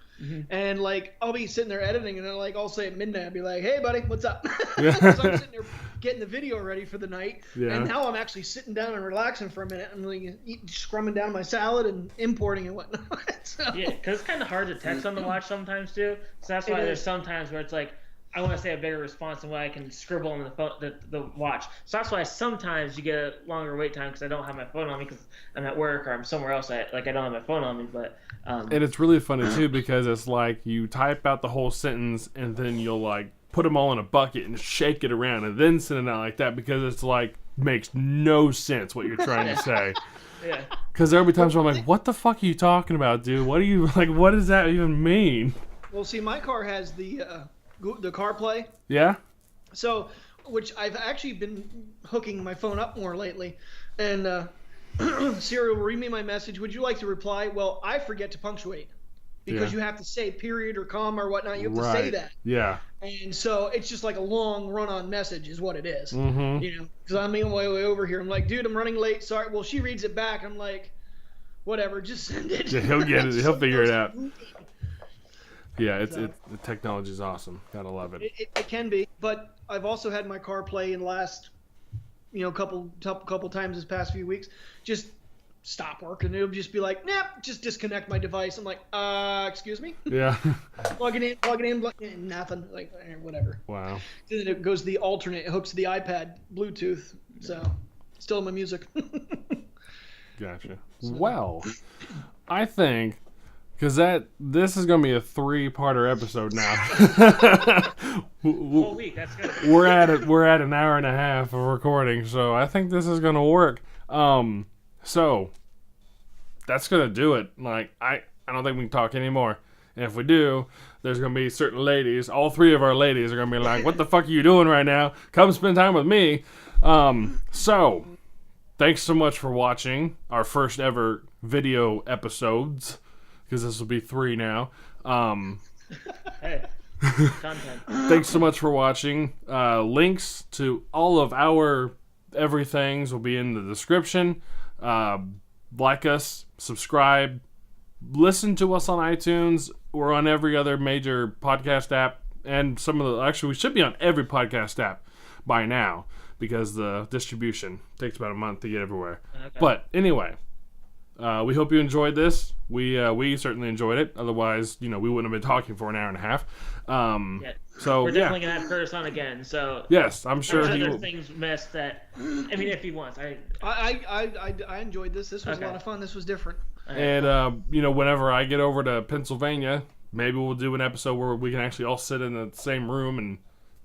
and like I'll be sitting there editing, and then like I'll say at midnight, I'll be like, hey buddy, what's up? Yeah. So I'm sitting there getting the video ready for the night, Yeah. and now I'm actually sitting down and relaxing for a minute. I'm like scrumming down my salad and importing and whatnot. So, Yeah, because it's kind of hard to text on the watch sometimes too. So that's why there's some times where it's like, I want to say a bigger response than what I can scribble on the phone, the watch. So that's why sometimes you get a longer wait time because I don't have my phone on me because I'm at work or I'm somewhere else. I don't have my phone on me. But And it's really funny too because it's like you type out the whole sentence and then you'll like put them all in a bucket and shake it around and then send it out like that because it's like makes no sense what you're trying to say. yeah, Because there'll be times where I'm like, what the fuck are you talking about, dude? What does that even mean? well, see, my car has the CarPlay. Yeah? So, which I've actually been hooking my phone up more lately, and Siri will read me my message. Would you like to reply? Well, I forget to punctuate because you have to say period or comma or whatnot. You have to say that. Yeah. And so it's just like a long run-on message is what it is. Mm-hmm. You know, because I'm on my way over here. I'm like, dude, I'm running late. Sorry. Well, she reads it back. I'm like, whatever, just send it. Yeah, he'll get it. He'll figure it out. Yeah, the technology is awesome. Gotta love it. It can be, but I've also had my car play in the last, couple times this past few weeks. Just stop working. It'll just be like, nah, just disconnect my device. I'm like, excuse me. Yeah. plug it in, nothing. Like whatever. Wow. Then it goes to the alternate. It hooks to the iPad Bluetooth. So still my music. Gotcha. Well, I think. Because this is going to be a 3-parter episode now. whole week. That's good. We're at an hour and a half of recording, so I think this is going to work. So that's going to do it. Like I don't think we can talk anymore. And if we do, there's going to be certain ladies. All 3 of our ladies are going to be like, "What the fuck are you doing right now? Come spend time with me." So thanks so much for watching our first ever video episodes. Because this will be 3 now. Hey, content. Thanks so much for watching. Links to all of our everythings will be in the description. Like us, subscribe, listen to us on iTunes. We're on every other major podcast app, and we should be on every podcast app by now because the distribution takes about a month to get everywhere. Okay. But anyway. We hope you enjoyed this. We certainly enjoyed it. Otherwise, we wouldn't have been talking for an hour and a half. So we're definitely gonna have Curtis on again. So yes, I'm sure he will. Things missed that. I mean, if he wants, I enjoyed this. This was a lot of fun. This was different. And whenever I get over to Pennsylvania, maybe we'll do an episode where we can actually all sit in the same room and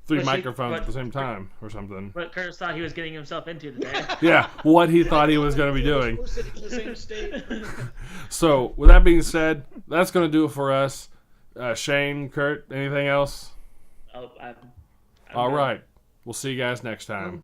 3 microphones at the same time or something. What Curtis thought he was getting himself into today. Yeah, what he thought he was going to be doing. We're sitting in the same state. So, with that being said, that's going to do it for us. Shane, Kurt, anything else? Oh, all right. We'll see you guys next time.